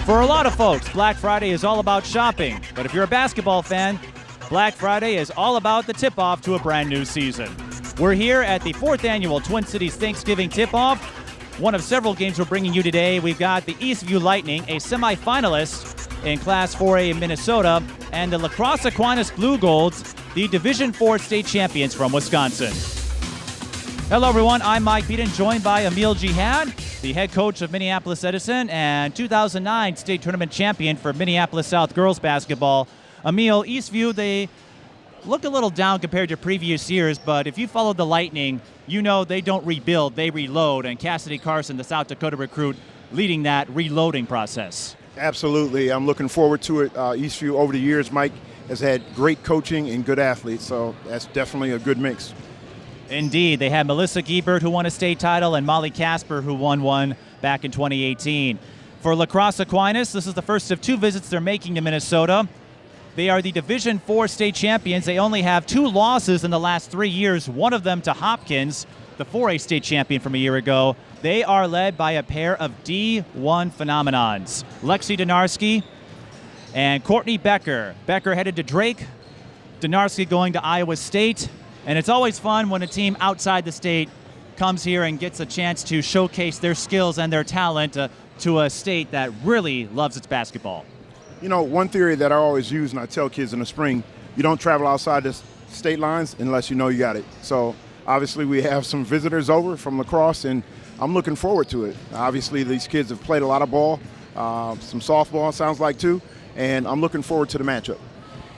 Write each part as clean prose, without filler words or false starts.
For a lot of folks, Black Friday is all about shopping. But if you're a basketball fan, Black Friday is all about the tip-off to a brand new season. We're here at the 4th annual Twin Cities Thanksgiving Tip-Off. One of several games we're bringing you today. We've got the Eastview Lightning, a semifinalist in Class 4A in Minnesota, and the Crosse Aquinas Blue Golds, the Division IV state champions from Wisconsin. Hello, everyone. I'm Mike Peden, joined by Ahmil Jihad, the head coach of Minneapolis Edison and 2009 state tournament champion for Minneapolis South girls basketball. Ahmil, Eastview, they look a little down compared to previous years, but if you follow the Lightning, you know they don't rebuild, they reload, and Cassidy Carson, the South Dakota recruit, leading that reloading process. Absolutely. I'm looking forward to it. Eastview, over the years, Mike has had great coaching and good athletes, so that's definitely a good mix. Indeed. They had Melissa Giebert, who won a state title, and Molly Casper, who won one back in 2018. For Crosse Aquinas, this is the first of 2 visits they're making to Minnesota. They are the Division IV state champions. They only have 2 losses in the last 3 years, one of them to Hopkins, the 4A state champion from a year ago. They are led by a pair of D1 phenomenons, Lexi Donarski and Courtney Becker. Becker headed to Drake, Donarski going to Iowa State. And it's always fun when a team outside the state comes here and gets a chance to showcase their skills and their talent to a state that really loves its basketball. You know, one theory that I always use and I tell kids in the spring, you don't travel outside the state lines unless you know you got it. So obviously we have some visitors over from lacrosse, and I'm looking forward to it. Obviously these kids have played a lot of ball, some softball it sounds like too, and I'm looking forward to the matchup.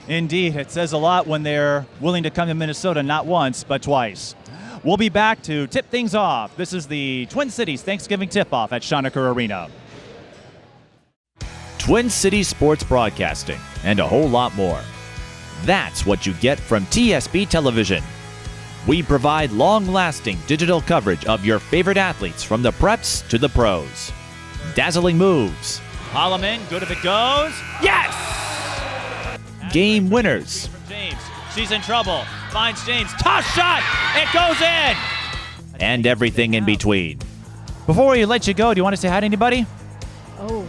Indeed, it says a lot when they're willing to come to Minnesota not once, but twice. We'll be back to tip things off. This is the Twin Cities Thanksgiving Tip-Off at Schoenecker Arena. Twin Cities Sports Broadcasting, and a whole lot more. That's what you get from TSP Television. We provide long-lasting digital coverage of your favorite athletes from the preps to the pros. Dazzling moves. Holloman, good if it goes. Yes! Game winners. James, she's in trouble. Finds James, toss shot, it goes in! And everything in between. Before we let you go, do you want to say hi to anybody? Oh,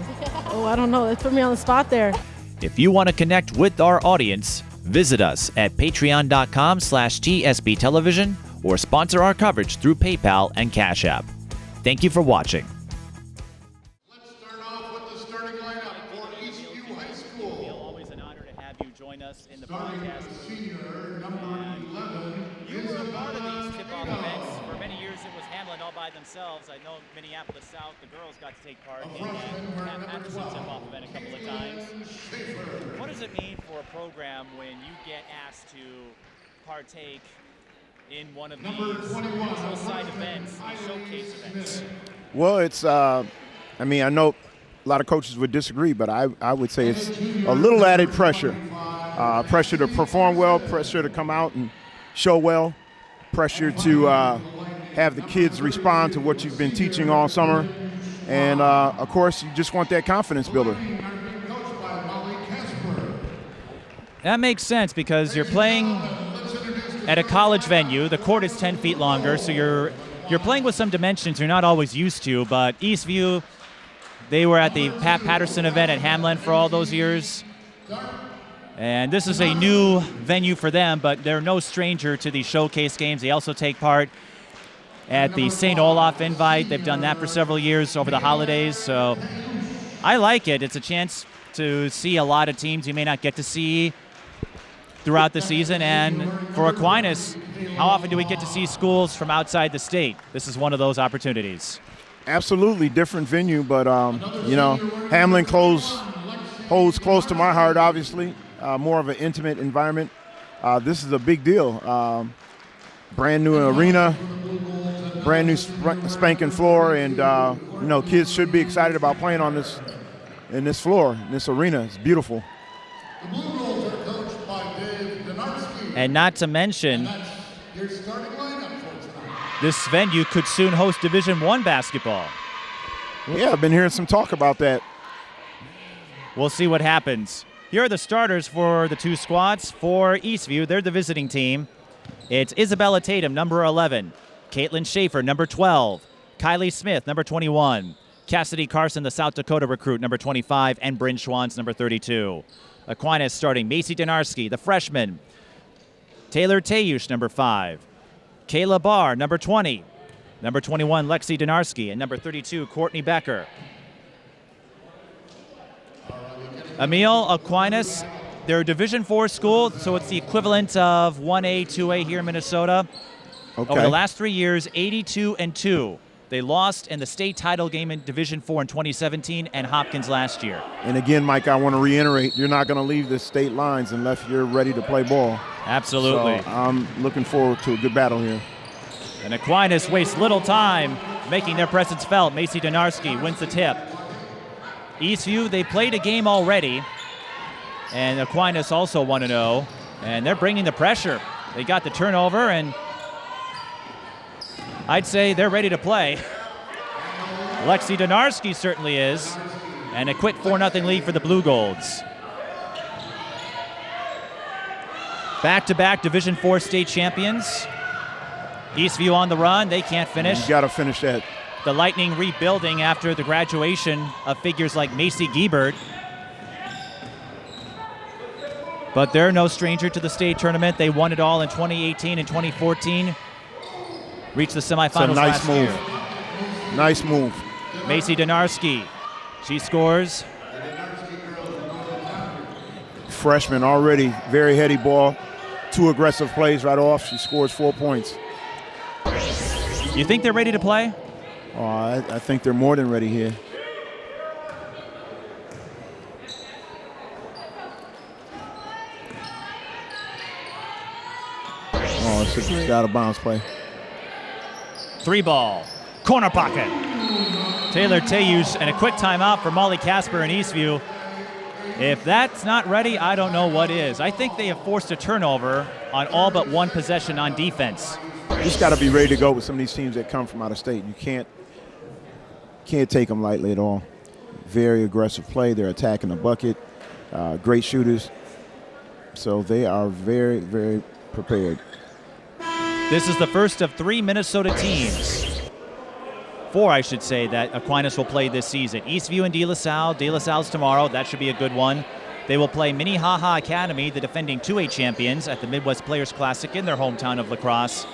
I don't know. That put me on the spot there. If you want to connect with our audience, visit us at patreon.com/TSP Television or sponsor our coverage through PayPal and Cash App. Thank you for watching. Let's start off with the starting lineup for Eastview High School. Always an honor to have you join us in the Starting broadcast. with senior number 11. You were a part of these tip-off events. For many years, it was Hamlin all by themselves. I know Minneapolis South, the girls got to take part in the Patterson tip-off event a couple of times. What does it mean for a program when you get asked to partake in one of these full-side events, these showcase events? Well, it's, I know a lot of coaches would disagree, but I would say it's a little added pressure. Pressure to perform well, pressure to come out and show well, pressure to have the kids respond to what you've been teaching all summer. And, of course, you just want that confidence builder. That makes sense because you're playing at a college venue. The court is 10 feet longer, so you're playing with some dimensions you're not always used to. But Eastview, they were at the Pat Patterson event at Hamlin for all those years. And this is a new venue for them, but they're no stranger to these showcase games. They also take part at the St. Olaf Invite. They've done that for several years over the holidays. So I like it. It's a chance to see a lot of teams you may not get to see throughout the season. And for Aquinas, how often do we get to see schools from outside the state? This is one of those opportunities. Absolutely different venue, but, Hamlin holds close to my heart, obviously. More of an intimate environment. This is a big deal. Brand new arena, brand new spanking floor, and kids should be excited about playing on this floor, in this arena. It's beautiful. The Blue Golds are coached by Dave Donarski. And not to mention, Your starting lineup for tonight. this venue could soon host Division I basketball. Yeah, I've been hearing some talk about that. We'll see what happens. Here are the starters for the 2 squads. For Eastview, they're the visiting team. It's Isabella Tatum, number 11. Caitlin Schaefer, number 12. Kylie Smith, number 21. Cassidy Carson, the South Dakota recruit, number 25, and Bryn Schwann's number 32. Aquinas starting Lexi Donarski, the freshman. Taylor Tayush, number 5. Kayla Barr, number 20. Number 21, Lexi Donarski, and number 32, Courtney Becker. Ahmil, Aquinas, they're a Division IV school, so it's the equivalent of 1A, 2A here in Minnesota. Okay. Over the last 3 years, 82-2. They lost in the state title game in Division IV in 2017 and Hopkins last year. And again, Mike, I want to reiterate, you're not going to leave the state lines unless you're ready to play ball. Absolutely. So I'm looking forward to a good battle here. And Aquinas wastes little time making their presence felt. Lexi Donarski wins the tip. Eastview, they played a game already, and Aquinas also 1-0, and they're bringing the pressure. They got the turnover, and I'd say they're ready to play. Lexi Donarski certainly is, and a quick 4-0 lead for the Blue Golds. Back-to-back Division IV state champions. Eastview on the run, they can't finish. You got to finish that. The Lightning rebuilding after the graduation of figures like Macy Giebert. But they're no stranger to the state tournament. They won it all in 2018 and 2014. Reached the semifinals last year. Nice move. Lexi Donarski, she scores. Freshman already, very heady ball. 2 aggressive plays right off. She scores 4 points. You think they're ready to play? Oh, I think they're more than ready here. Oh, it's just out of bounds play. 3-ball, corner pocket. Taylor Tayush, and a quick timeout for Molly Casper in Eastview. If that's not ready, I don't know what is. I think they have forced a turnover on all but one possession on defense. Just got to be ready to go with some of these teams that come from out of state. You can't take them lightly at all. Very aggressive play. They're attacking the bucket. Great shooters. So they are very, very prepared. This is the first of 3 Minnesota teams. 4, I should say, that Aquinas will play this season. Eastview and De La Salle. De La Salle's tomorrow. That should be a good one. They will play Minnehaha Academy, the defending 2A champions, at the Midwest Players Classic in their hometown of La Crosse.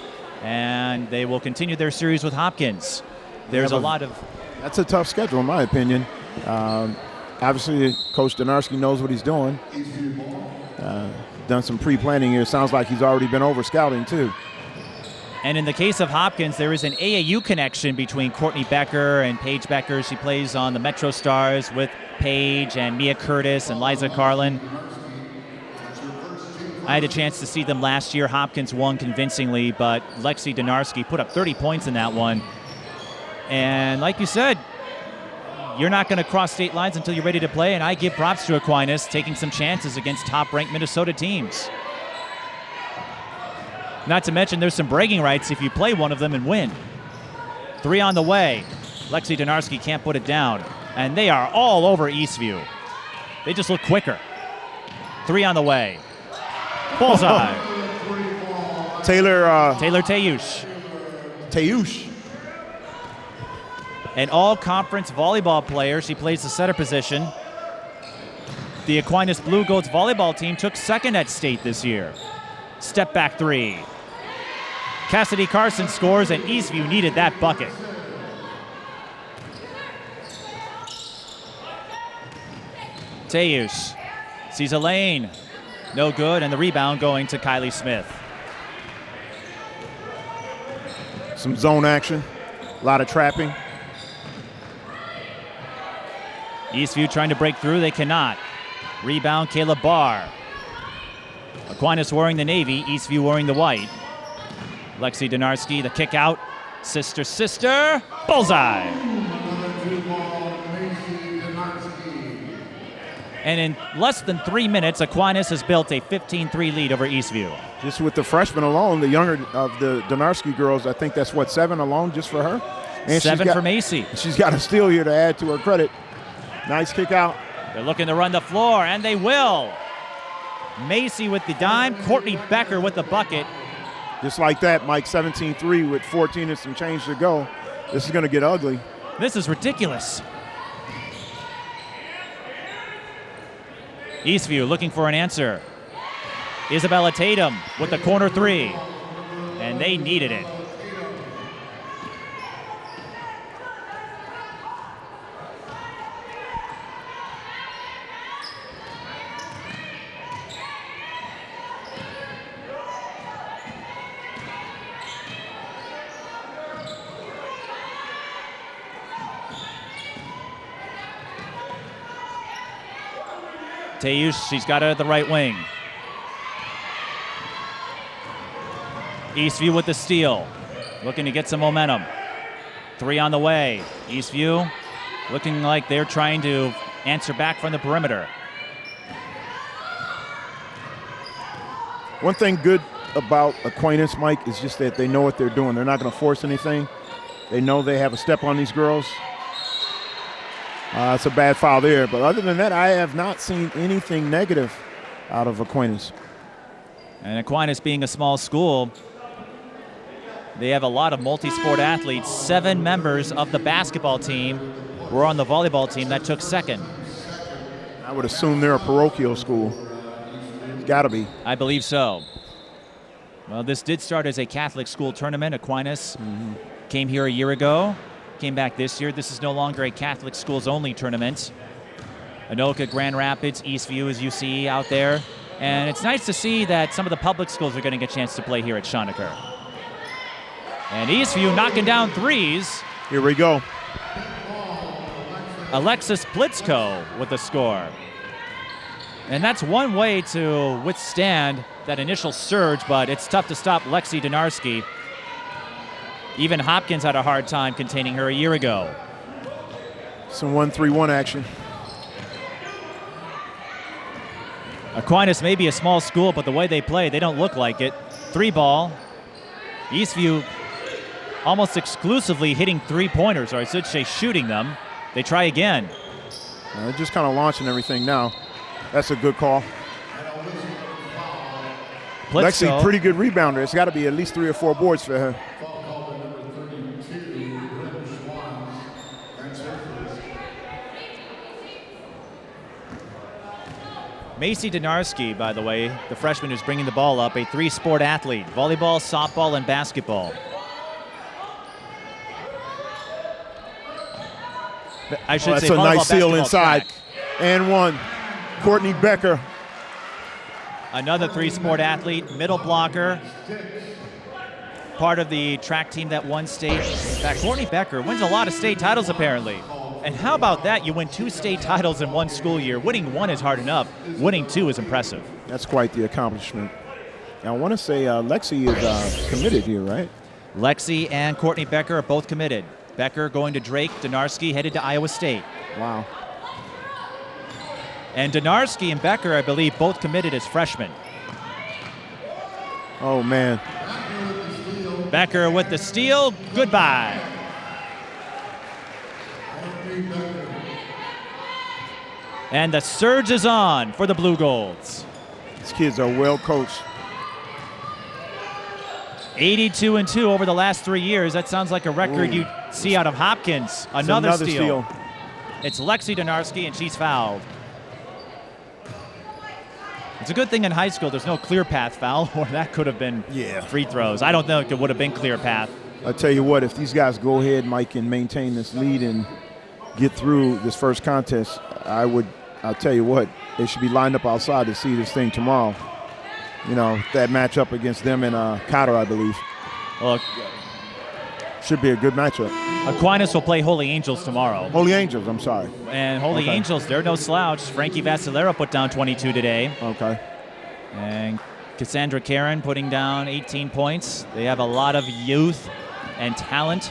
And they will continue their series with Hopkins. There's a lot of... That's a tough schedule, in my opinion. Obviously, Coach Donarski knows what he's doing. Done some pre-planning here. Sounds like he's already been over scouting, too. And in the case of Hopkins, there is an AAU connection between Courtney Becker and Paige Becker. She plays on the Metro Stars with Paige and Mia Curtis and Liza Carlin. I had a chance to see them last year. Hopkins won convincingly, but Lexi Donarski put up 30 points in that one. And like you said, you're not going to cross state lines until you're ready to play, and I give props to Aquinas taking some chances against top-ranked Minnesota teams. Not to mention there's some bragging rights if you play one of them and win. 3 on the way. Lexi Donarski can't put it down. And they are all over Eastview. They just look quicker. 3 on the way. Bullseye. Taylor Tayush. Tayush. An all-conference volleyball player. She plays the setter position. The Aquinas Blue Golds volleyball team took second at state this year. Step back 3. Cassidy Carson scores, and Eastview needed that bucket. Tayush sees a lane. No good, and the rebound going to Kylie Smith. Some zone action. A lot of trapping. Eastview trying to break through. They cannot. Rebound, Kayla Barr. Aquinas wearing the navy, Eastview wearing the white. Lexi Donarski, the kick out. Sister. Bullseye. And in less than 3 minutes, Aquinas has built a 15-3 lead over Eastview. Just with the freshmen alone, the younger of the Donarski girls, I think that's, 7 alone just for her? And 7 for Macy. She's got a steal here to add to her credit. Nice kick out. They're looking to run the floor, and they will. Macy with the dime, Courtney Becker with the bucket. Just like that, Mike, 17-3 with 14 and some change to go. This is going to get ugly. This is ridiculous. Eastview looking for an answer. Isabella Tatum with the corner three. And they needed it. Tayush, she's got it at the right wing. Eastview with the steal, looking to get some momentum. Three on the way. Eastview looking like they're trying to answer back from the perimeter. One thing good about Aquinas, Mike, is just that they know what they're doing. They're not going to force anything. They know they have a step on these girls. It's a bad foul there, but other than that, I have not seen anything negative out of Aquinas. And Aquinas being a small school, they have a lot of multi-sport athletes. 7 members of the basketball team were on the volleyball team that took second. I would assume they're a parochial school. Got to be. I believe so. Well, this did start as a Catholic school tournament. Aquinas came here a year ago, came back this year. This is no longer a Catholic schools only tournament. Anoka, Grand Rapids, Eastview, as you see out there. And it's nice to see that some of the public schools are getting a chance to play here at Schoenecker. And Eastview knocking down threes. Here we go. Alexis Blitzko with the score. And that's one way to withstand that initial surge, but it's tough to stop Lexi Donarski. Even Hopkins had a hard time containing her a year ago. Some 1-3-1 action. Aquinas may be a small school, but the way they play, they don't look like it. 3-ball. Eastview almost exclusively hitting 3-pointers, or I should say shooting them. They try again. They're just kind of launching everything now. That's a good call. Blitzko. Lexi, pretty good rebounder. It's got to be at least 3 or 4 boards for her. Macy Donarski, by the way, the freshman who's bringing the ball up, a 3-sport athlete, volleyball, softball, and basketball. I should say that's a volleyball, nice seal inside. track. And one. Courtney Becker. Another 3-sport athlete, middle blocker, part of the track team that won state. In fact, Courtney Becker wins a lot of state titles apparently. And how about that? You win 2 state titles in one school year. Winning 1 is hard enough. Winning 2 is impressive. That's quite the accomplishment. Now, I want to say Lexi is committed here, right? Lexi and Courtney Becker are both committed. Becker going to Drake, Donarski headed to Iowa State. Wow. And Donarski and Becker, I believe, both committed as freshmen. Oh, man. Becker with the steal. Goodbye. And the surge is on for the Blue Golds. These kids are well coached. 82-2 over the last 3 years. That sounds like a record you see out of Hopkins. Another steal. It's Lexi Donarski, and she's fouled. It's a good thing in high school there's no clear path foul, or that could have been free throws. I don't think it would have been clear path. I'll tell you what, if these guys go ahead, Mike, and maintain this lead and get through this first contest, I'll tell you what, they should be lined up outside to see this thing tomorrow. You know, that matchup against them in Cotter, I believe. Well, should be a good matchup. Aquinas will play Holy Angels tomorrow. Holy Angels, I'm sorry. And Holy Angels, they're no slouch. Frankie Vassalero put down 22 today. Okay. And Cassandra Karen putting down 18 points. They have a lot of youth and talent.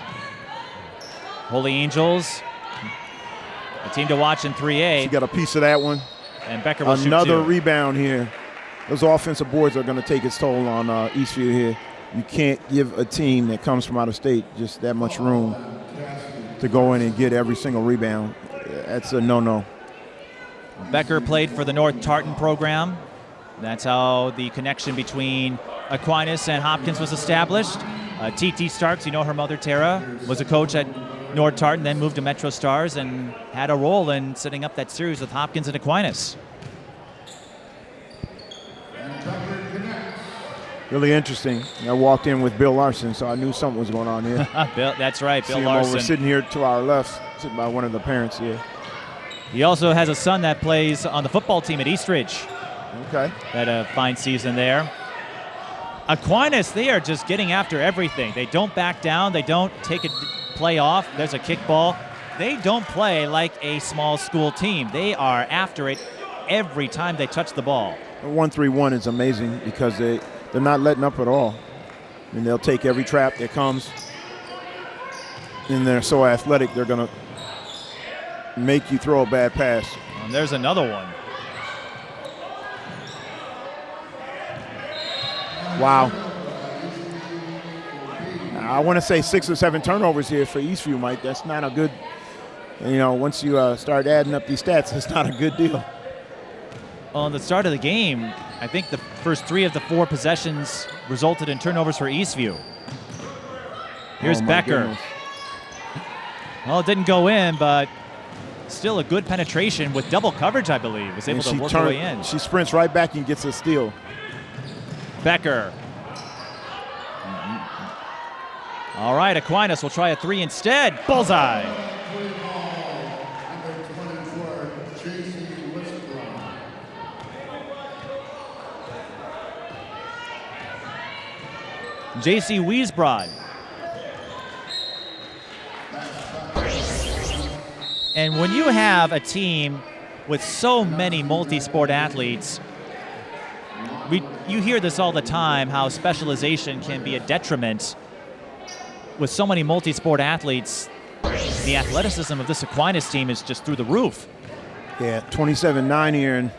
Holy Angels, a team to watch in 3A. She got a piece of that one. And Becker will shoot another 2. rebound here. Those offensive boards are going to take its toll on Eastview here. You can't give a team that comes from out of state just that much room to go in and get every single rebound. That's a no-no. Becker played for the North Tartan program. That's how the connection between Aquinas and Hopkins was established. T.T. Starks, you know her mother Tara, was a coach at North Tartan, then moved to Metro Stars and had a role in setting up that series with Hopkins and Aquinas. really interesting. I walked in with Bill Larson, so I knew something was going on here. Bill, that's right, Bill See him Larson. over sitting here to our left, sitting by one of the parents here. He also has a son that plays on the football team at Eastridge. Okay. Had a fine season there. Aquinas, they are just getting after everything. They don't back down. They don't take a play off. There's a kickball. They don't play like a small school team. They are after it every time they touch the ball. 1-3-1 is amazing because they're not letting up at all. I mean, they'll take every trap that comes. And they're so athletic, they're going to make you throw a bad pass. And there's another one. Wow. I want to say 6 or 7 turnovers here for Eastview, Mike. That's not a good, once you start adding up these stats, it's not a good deal. Well, in the start of the game, I think the first 3 of the 4 possessions resulted in turnovers for Eastview. Here's Becker. Goodness. Well, it didn't go in, but still a good penetration with double coverage, I believe. Was able to work her way in. She sprints right back and gets a steal. Becker. All right, Aquinas will try a 3 instead. Bullseye. J.C. Wiesbrod. And when you have a team with so many multi-sport athletes, you hear this all the time, how specialization can be a detriment. With so many multi-sport athletes, the athleticism of this Aquinas team is just through the roof. Yeah, 27-9 here and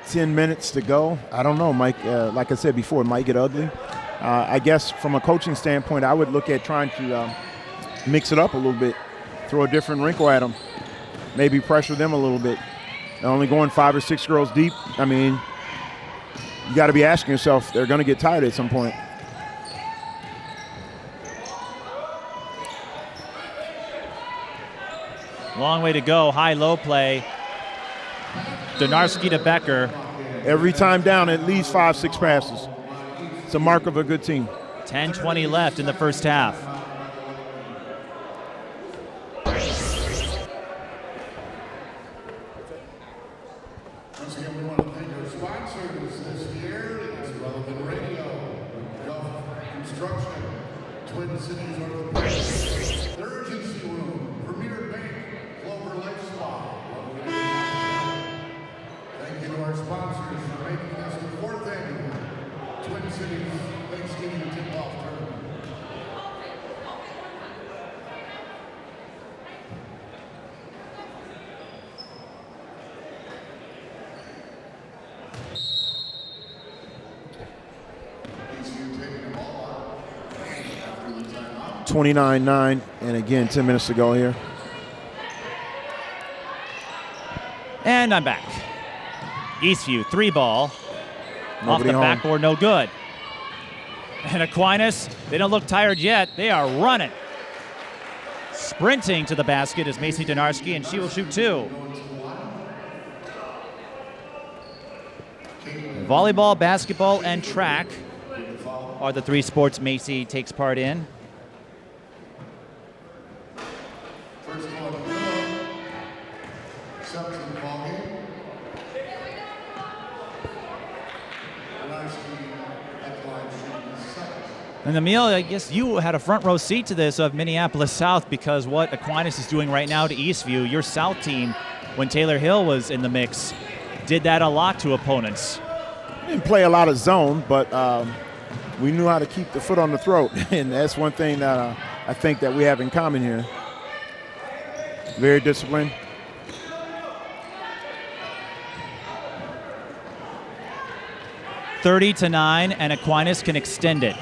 10 minutes to go. I don't know, Mike. Like I said before, it might get ugly. I guess from a coaching standpoint, I would look at trying to mix it up a little bit, throw a different wrinkle at them, maybe pressure them a little bit. They're only going 5 or 6 girls deep. I mean, you got to be asking yourself, they're going to get tired at some point. Long way to go. High-low play. Donarski to Becker. Every time down, at least 5-6 passes. It's a mark of a good team. 10:20 left in the first half. Once again, we want to thank our sponsors this year. It's Relevant Radio, Gulf Construction, Twin Cities Orthopedics, the Urgency Room, Premier Bank, Clover Life Spa. Thank you to our sponsors for making this the 4th annual Twin Cities Thanksgiving Tip-Off Tournament. Eastview taking the ball out after the timeout. 29-9, and again, 10 minutes to go here. And I'm back. Eastview, 3 ball. Off Nobody the home. backboard, no good. And Aquinas, they don't look tired yet. They are running. Sprinting to the basket is Lexi Donarski, and she will shoot 2. Volleyball, basketball, and track are the 3 sports Macy takes part in. First one, section ball game. And Ahmil, I guess you had a front row seat to this of Minneapolis South, because what Aquinas is doing right now to Eastview, your South team, when Taylor Hill was in the mix, did that a lot to opponents. Didn't play a lot of zone, but we knew how to keep the foot on the throat, and that's one thing that I think that we have in common here. Very disciplined. (30-9), and Aquinas can extend it.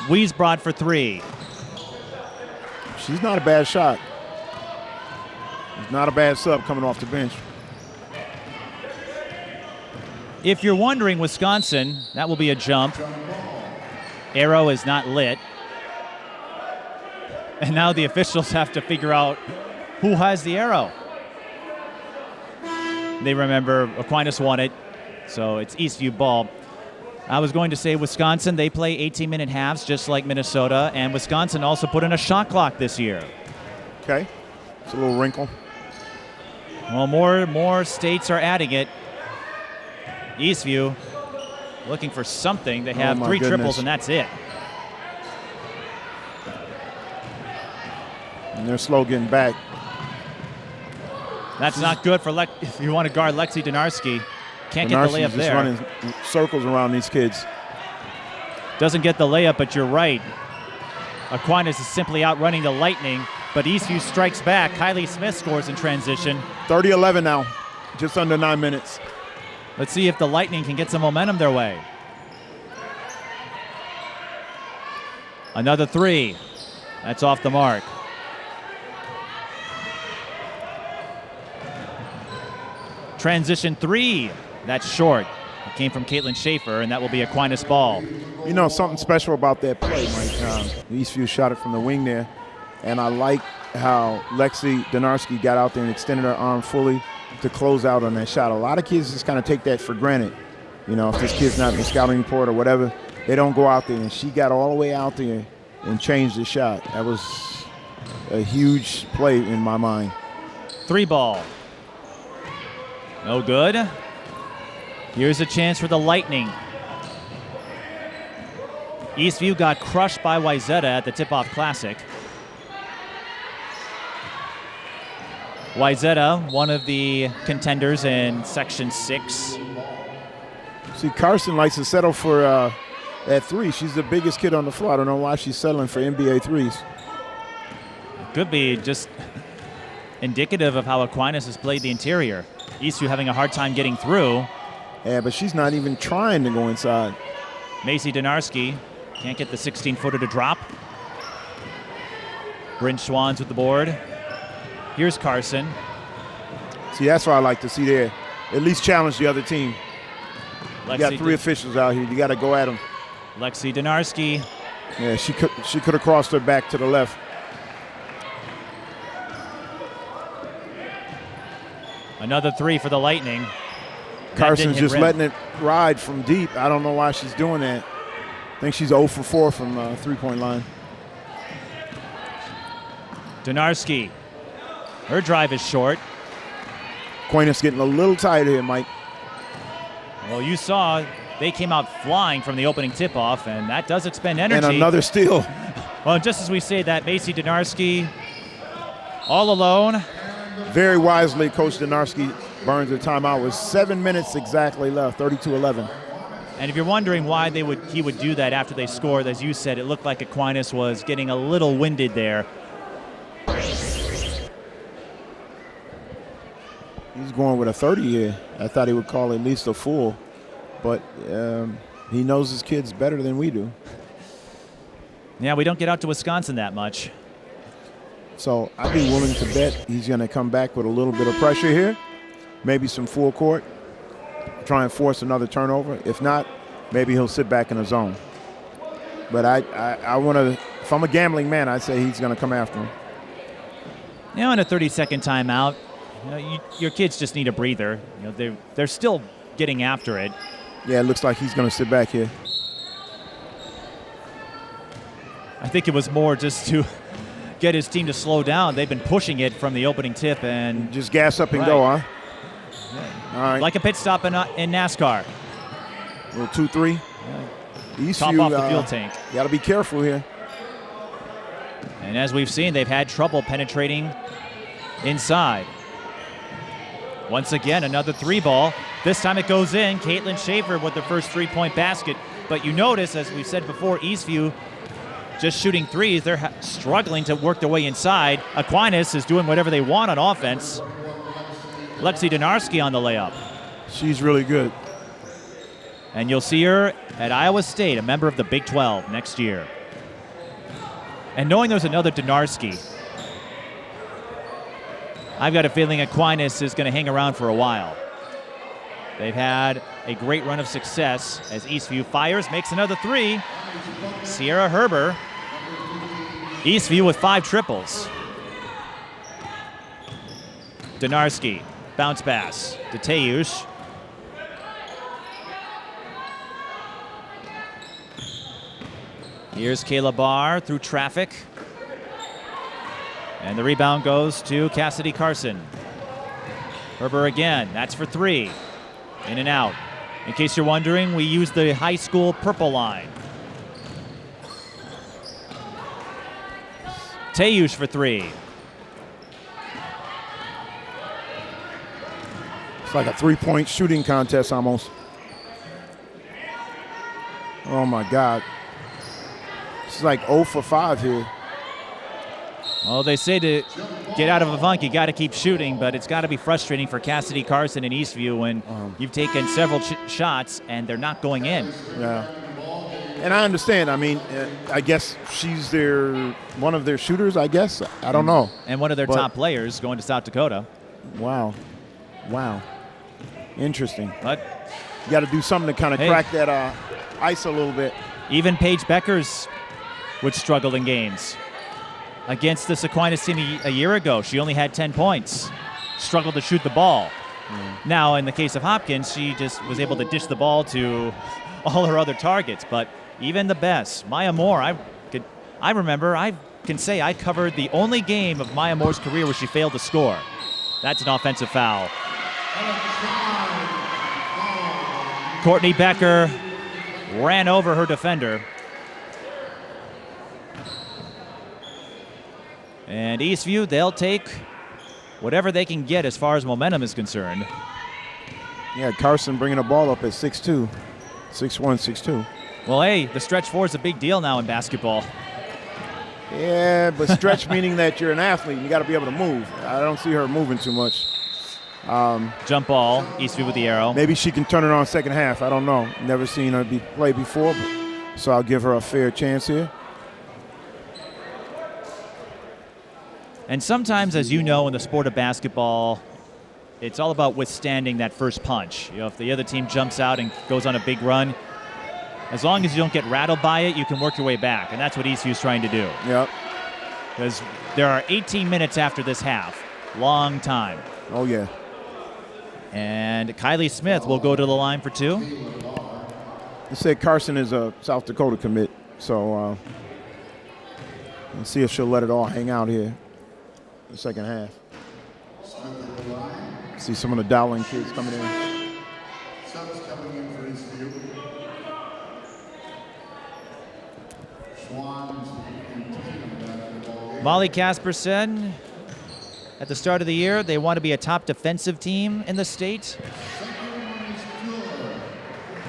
Wiesbrod for 3. She's not a bad shot. It's not a bad sub coming off the bench. If you're wondering, Wisconsin, that will be a jump. Arrow is not lit. And now the officials have to figure out who has the arrow. They remember Aquinas won it, so it's Eastview ball. I was going to say Wisconsin, they play 18-minute halves just like Minnesota, and Wisconsin also put in a shot clock this year. Okay. It's a little wrinkle. Well, more states are adding it. Eastview looking for something. They have 3 triples, and that's it. And they're slow getting back. That's not good for if you want to guard Lexi Donarski. Can't get the layup just there. Running circles around these kids. Doesn't get the layup, but you're right. Aquinas is simply outrunning the Lightning, but Eastview strikes back. Kylie Smith scores in transition. 30-11 now, just under 9 minutes. Let's see if the Lightning can get some momentum their way. Another 3. That's off the mark. Transition 3. That's short. It came from Caitlin Schaefer, and that will be Aquinas ball. You know, something special about that play, Mike. Eastview shot it from the wing there, and I like how Lexi Donarski got out there and extended her arm fully to close out on that shot. A lot of kids just kind of take that for granted. You know, if this kid's not in the scouting report or whatever, they don't go out there, and she got all the way out there and changed the shot. That was a huge play in my mind. 3 ball. No good. Here's a chance for the Lightning. Eastview got crushed by Wayzata at the Tip-Off Classic. Wayzata, one of the contenders in Section 6. See, Carson likes to settle for that 3. She's the biggest kid on the floor. I don't know why she's settling for NBA 3s. Could be just indicative of how Aquinas has played the interior. Eastview having a hard time getting through. Yeah, but she's not even trying to go inside. Macy Donarski can't get the 16-footer to drop. Bryn Schwans with the board. Here's Carson. See, that's what I like to see there. At least challenge the other team. You got 3 officials out here. You got to go at them. Lexi Donarski. Yeah, she could have crossed her back to the left. Another 3 for the Lightning. Carson's just letting it ride from deep. I don't know why she's doing that. I think she's 0 for 4 from three-point line. Donarski. Her drive is short. Aquinas getting a little tight here, Mike. Well, you saw they came out flying from the opening tip-off, and that does expend energy. And another steal. Well, just as we say that, Macy Donarski all alone. Very wisely, Coach Donarski burns the timeout with 7 minutes exactly left, 32-11. And if you're wondering why he would do that after they scored, as you said, it looked like Aquinas was getting a little winded there. He's going with a 30 here. I thought he would call at least a full, but he knows his kids better than we do. Yeah, we don't get out to Wisconsin that much. So I'd be willing to bet he's going to come back with a little bit of pressure here, maybe some full court, try and force another turnover. If not, maybe he'll sit back in the zone. But I want to, if I'm a gambling man, I'd say he's going to come after him. You know, in a 30-second timeout, your kids just need a breather. You know, they're still getting after it. Yeah, it looks like he's going to sit back here. I think it was more just to get his team to slow down. They've been pushing it from the opening tip and just gas up and go, huh? Yeah. All right. Like a pit stop in NASCAR. A little 2-3. Yeah. Top off the fuel tank. You got to be careful here. And as we've seen, they've had trouble penetrating inside. Once again, another 3 ball. This time it goes in. Caitlin Schaefer with the first 3-point basket. But you notice, as we said before, Eastview just shooting 3s. They're struggling to work their way inside. Aquinas is doing whatever they want on offense. Lexi Donarski on the layup. She's really good. And you'll see her at Iowa State, a member of the Big 12 next year. And knowing there's another Donarski, I've got a feeling Aquinas is going to hang around for a while. They've had a great run of success as Eastview fires, makes another 3. Sierra Herber. Eastview with 5 triples. Donarski, bounce pass to Teusz. Here's Kayla Barr through traffic. And the rebound goes to Cassidy Carson. Herber again, that's for 3. In and out. In case you're wondering, we use the high school purple line. Tayush for 3. It's like a 3-point shooting contest almost. Oh my God. It's like 0 for 5 here. Well, they say to get out of a funk, you got to keep shooting, but it's got to be frustrating for Cassidy Carson and Eastview when you've taken several shots and they're not going in. Yeah. And I understand. I mean, I guess she's one of their shooters, I guess. I don't know. And one of their top players going to South Dakota. Wow. Interesting. But you got to do something to kind of crack that ice a little bit. Even Paige Beckers would struggle in games. Against this Aquinas team a year ago, she only had 10 points. Struggled to shoot the ball. Now, in the case of Hopkins, she just was able to dish the ball to all her other targets. But even the best, Maya Moore, I can say I covered the only game of Maya Moore's career where she failed to score. That's an offensive foul. Courtney Becker ran over her defender. And Eastview, they'll take whatever they can get as far as momentum is concerned. Yeah, Carson bringing the ball up at 6'2", 6'1", 6'2". Well, hey, the stretch 4 is a big deal now in basketball. Yeah, but stretch meaning that you're an athlete. You got to be able to move. I don't see her moving too much. Jump ball, Eastview with the arrow. Maybe she can turn it on second half. I don't know. Never seen her play before, so I'll give her a fair chance here. And sometimes, as you know, in the sport of basketball, it's all about withstanding that first punch. You know, if the other team jumps out and goes on a big run, as long as you don't get rattled by it, you can work your way back. And that's what Eastview's trying to do. Yep. Because there are 18 minutes after this half. Long time. Oh, yeah. And Kylie Smith will go to the line for 2. They said Carson is a South Dakota commit, so let's see if she'll let it all hang out here. The second half. See some of the Dowling kids coming in. Subs coming in for Eastview. Swans and Peden back in the ball. Molly Casper said at the start of the year they want to be a top defensive team in the state.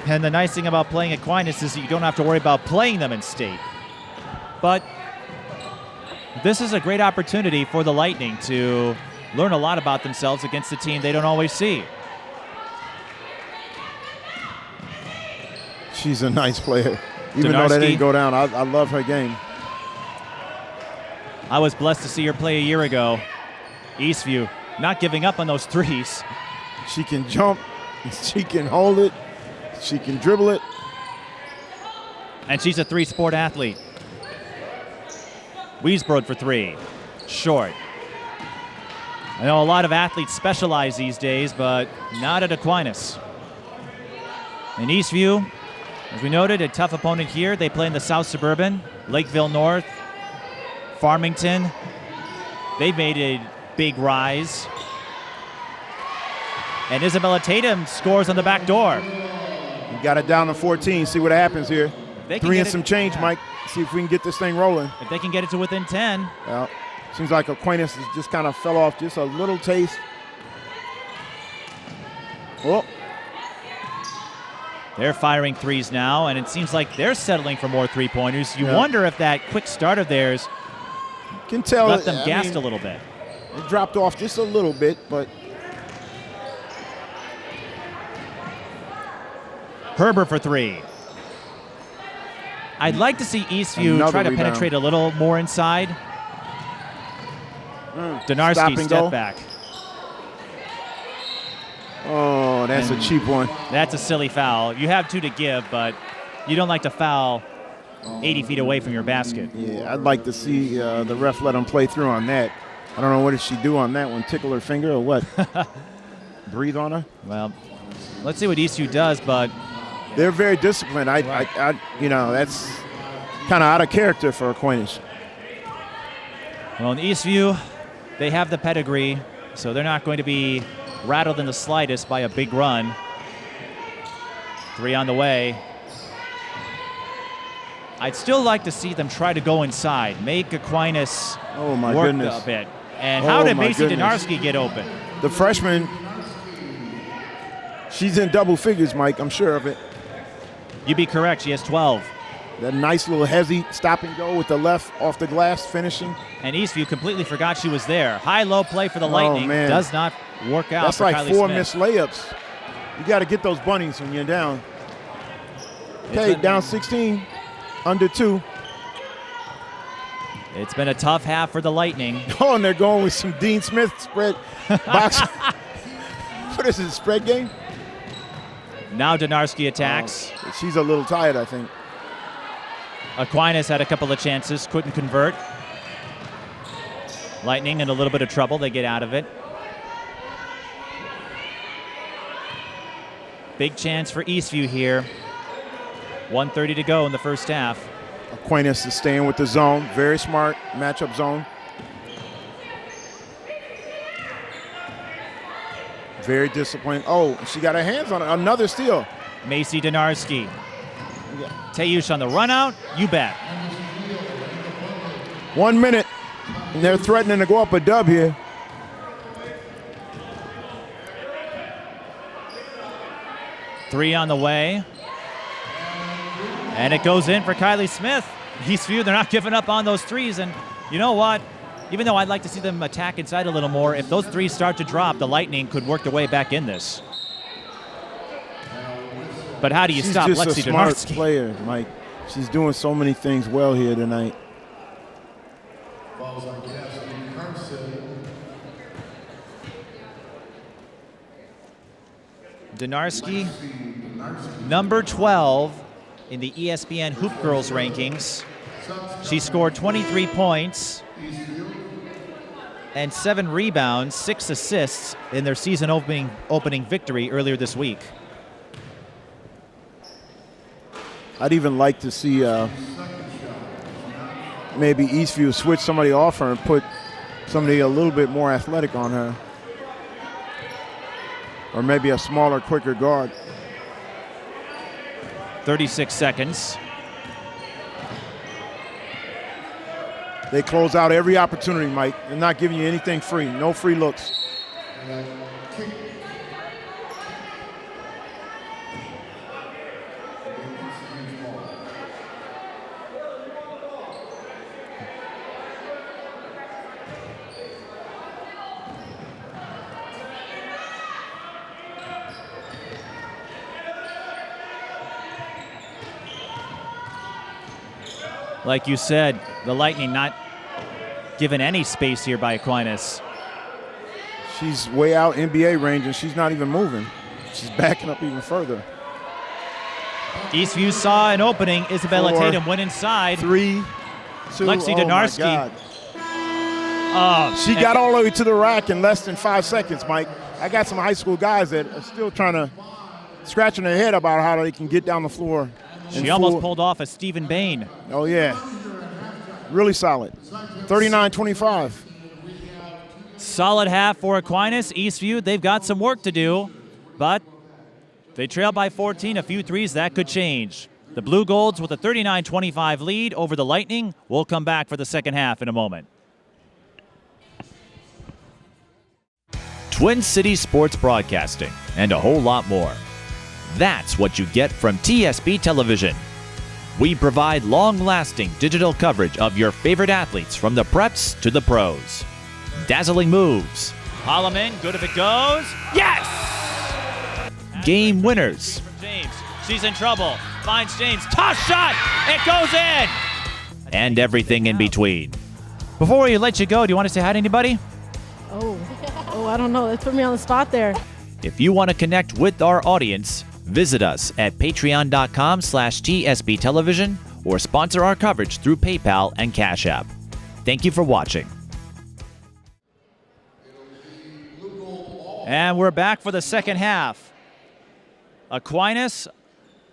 And the nice thing about playing Aquinas is that you don't have to worry about playing them in state. But this is a great opportunity for the Lightning to learn a lot about themselves against a team they don't always see. She's a nice player. Even though that didn't go down, I love her game. I was blessed to see her play a year ago. Eastview not giving up on those threes. She can jump. She can hold it. She can dribble it. And she's a three-sport athlete. Wiesbrod for 3. Short. I know a lot of athletes specialize these days, but not at Aquinas. In Eastview, as we noted, a tough opponent here. They play in the South Suburban, Lakeville North, Farmington. They've made a big rise. And Isabella Tatum scores on the back door. You got it down to 14. See what happens here. 3 and some change, Mike. See if we can get this thing rolling. If they can get it to within 10. Yeah. Seems like Aquinas just kind of fell off just a little taste. Oh. They're firing threes now, and it seems like they're settling for more three-pointers. You wonder if that quick start of theirs can tell left them gassed a little bit. It dropped off just a little bit, but Herber for 3. I'd like to see Eastview try to penetrate a little more inside. Donarski step back. Oh, that's a cheap one. That's a silly foul. You have 2 to give, but you don't like to foul 80 feet away from your basket. Yeah, I'd like to see the ref let him play through on that. I don't know, what did she do on that one? Tickle her finger or what? Breathe on her? Well, let's see what Eastview does, but they're very disciplined. You know, that's kind of out of character for Aquinas. Well, in Eastview, they have the pedigree, so they're not going to be rattled in the slightest by a big run. 3 on the way. I'd still like to see them try to go inside, make Aquinas work a bit. And how did Lexi Donarski get open? The freshman, she's in double figures, Mike. I'm sure of it. You'd be correct. She has 12. That nice little hezzy stop and go with the left off the glass finishing. And Eastview completely forgot she was there. High-low play for the Lightning. Man. Does not work out. That's for like Kylie 4 Smith. missed layups. You got to get those bunnies when you're down. Okay, down 16, under 2. It's been a tough half for the Lightning. Oh, and they're going with some Dean Smith spread box. What is it, spread game? Now Donarski attacks. She's a little tired, I think. Aquinas had a couple of chances, couldn't convert. Lightning in a little bit of trouble. They get out of it. Big chance for Eastview here. 1:30 to go in the first half. Aquinas is staying with the zone. Very smart matchup zone. Very disciplined. Oh, she got her hands on it. Another steal. Macy Donarski. Tayush on the run out. You bet. 1 minute, and they're threatening to go up a dub here. Three on the way. And it goes in for Kylie Smith. Eastview, they're not giving up on those threes. And you know what? Even though I'd like to see them attack inside a little more, if those threes start to drop, the Lightning could work their way back in this. But how do you stop Lexi Donarski? She's just a smart player, Mike. She's doing so many things well here tonight. Falls on Cassidy Carson. Donarski, number 12 in the ESPN Hoopgurlz rankings. She scored 23 points and 7 rebounds, 6 assists in their season opening victory earlier this week. I'd even like to see maybe Eastview switch somebody off her and put somebody a little bit more athletic on her. Or maybe a smaller, quicker guard. 36 seconds. They close out every opportunity, Mike. They're not giving you anything free. No free looks. Like you said, the Lightning not given any space here by Aquinas. She's way out NBA range, and she's not even moving. She's backing up even further. Eastview saw an opening. Isabella 4, Tatum went inside. 3, 2, Lexi Donarski. Oh my God. She got all the way to the rack in less than 5 seconds, Mike. I got some high school guys that are still scratching their head about how they can get down the floor. She almost pulled off a Stephen Bain. Oh, yeah. Really solid. 39-25. Solid half for Aquinas. Eastview, they've got some work to do, but they trail by 14. A few threes, that could change. The Blue Golds with a 39-25 lead over the Lightning. We'll come back for the second half in a moment. Twin Cities Sports Broadcasting, and a whole lot more. That's what you get from TSB Television. We provide long-lasting digital coverage of your favorite athletes from the preps to the pros. Dazzling moves. Holloman, good if it goes. Yes! Game winners. James, she's in trouble. Finds James, toss shot, it goes in! And everything in between. Before we let you go, do you want to say hi to anybody? Oh, I don't know. That put me on the spot there. If you want to connect with our audience, visit us at patreon.com/TSB Television or sponsor our coverage through PayPal and Cash App. Thank you for watching. And we're back for the second half. Aquinas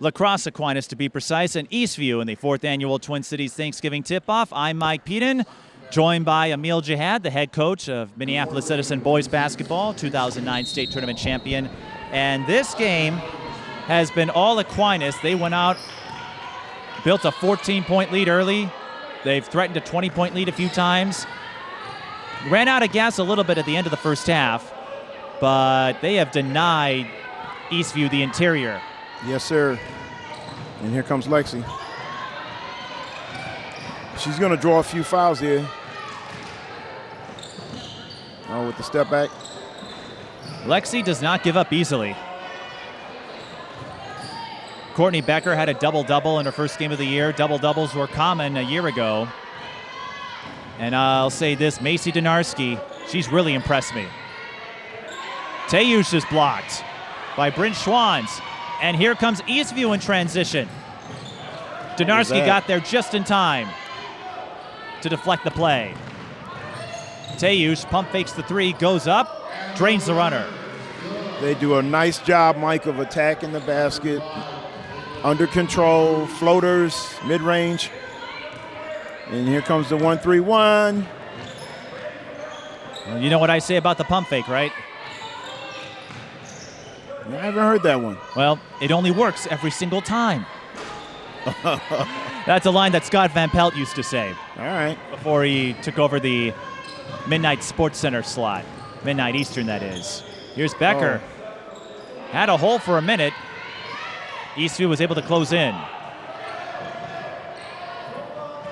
Crosse Aquinas to be precise, and Eastview in the 4th annual Twin Cities Thanksgiving tip-off. I'm Mike Peden, joined by Ahmil Jihad, the head coach of Minneapolis Edison boys basketball, 2009 state tournament champion. And this game has been all Aquinas. They went out, built a 14-point lead early. They've threatened a 20-point lead a few times. Ran out of gas a little bit at the end of the first half, but they have denied Eastview the interior. Yes, sir. And here comes Lexi. She's going to draw a few fouls here. Oh, with the step back. Lexi does not give up easily. Courtney Becker had a double-double in her first game of the year. Double-doubles were common a year ago. And I'll say this, Lexi Donarski, she's really impressed me. Tayush is blocked by Bryn Schwans. And here comes Eastview in transition. Donarski got there just in time to deflect the play. Tayush pump fakes the three, goes up, drains the runner. They do a nice job, Mike, of attacking the basket. Under control, floaters, mid-range. And here comes the 1-3-1. Well, you know what I say about the pump fake, right? I haven't heard that one. Well, it only works every single time. That's a line that Scott Van Pelt used to say. All right. Before he took over the Midnight Sports Center slot. Midnight Eastern, that is. Here's Becker. Had a hole for a minute. Eastview was able to close in.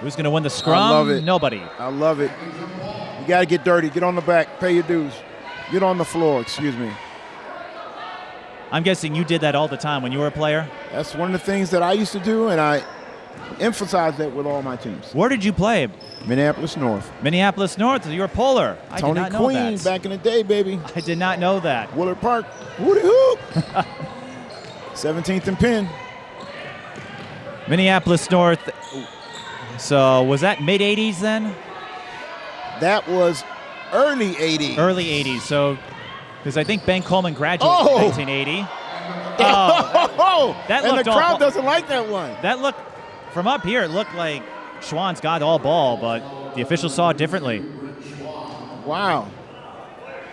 Who's going to win the scrum? I love it. Nobody. I love it. You got to get dirty. Get on the back. Pay your dues. Get on the floor, excuse me. I'm guessing you did that all the time when you were a player? That's one of the things that I used to do, and I emphasize that with all my teams. Where did you play? Minneapolis North. Minneapolis North. You were Polar. I Tony did not know Queen that. back in the day, baby. I did not know that. Willard Park. Woody Hoop. 17th and Penn. Minneapolis North. So was that mid-'80s then? That was early 80s. Early 80s. So, because I think Ben Coleman graduated in 1980. That and looked the crowd doesn't like that one. That looked, from up here, it looked like Schwann's got all ball, but the officials saw it differently. Wow.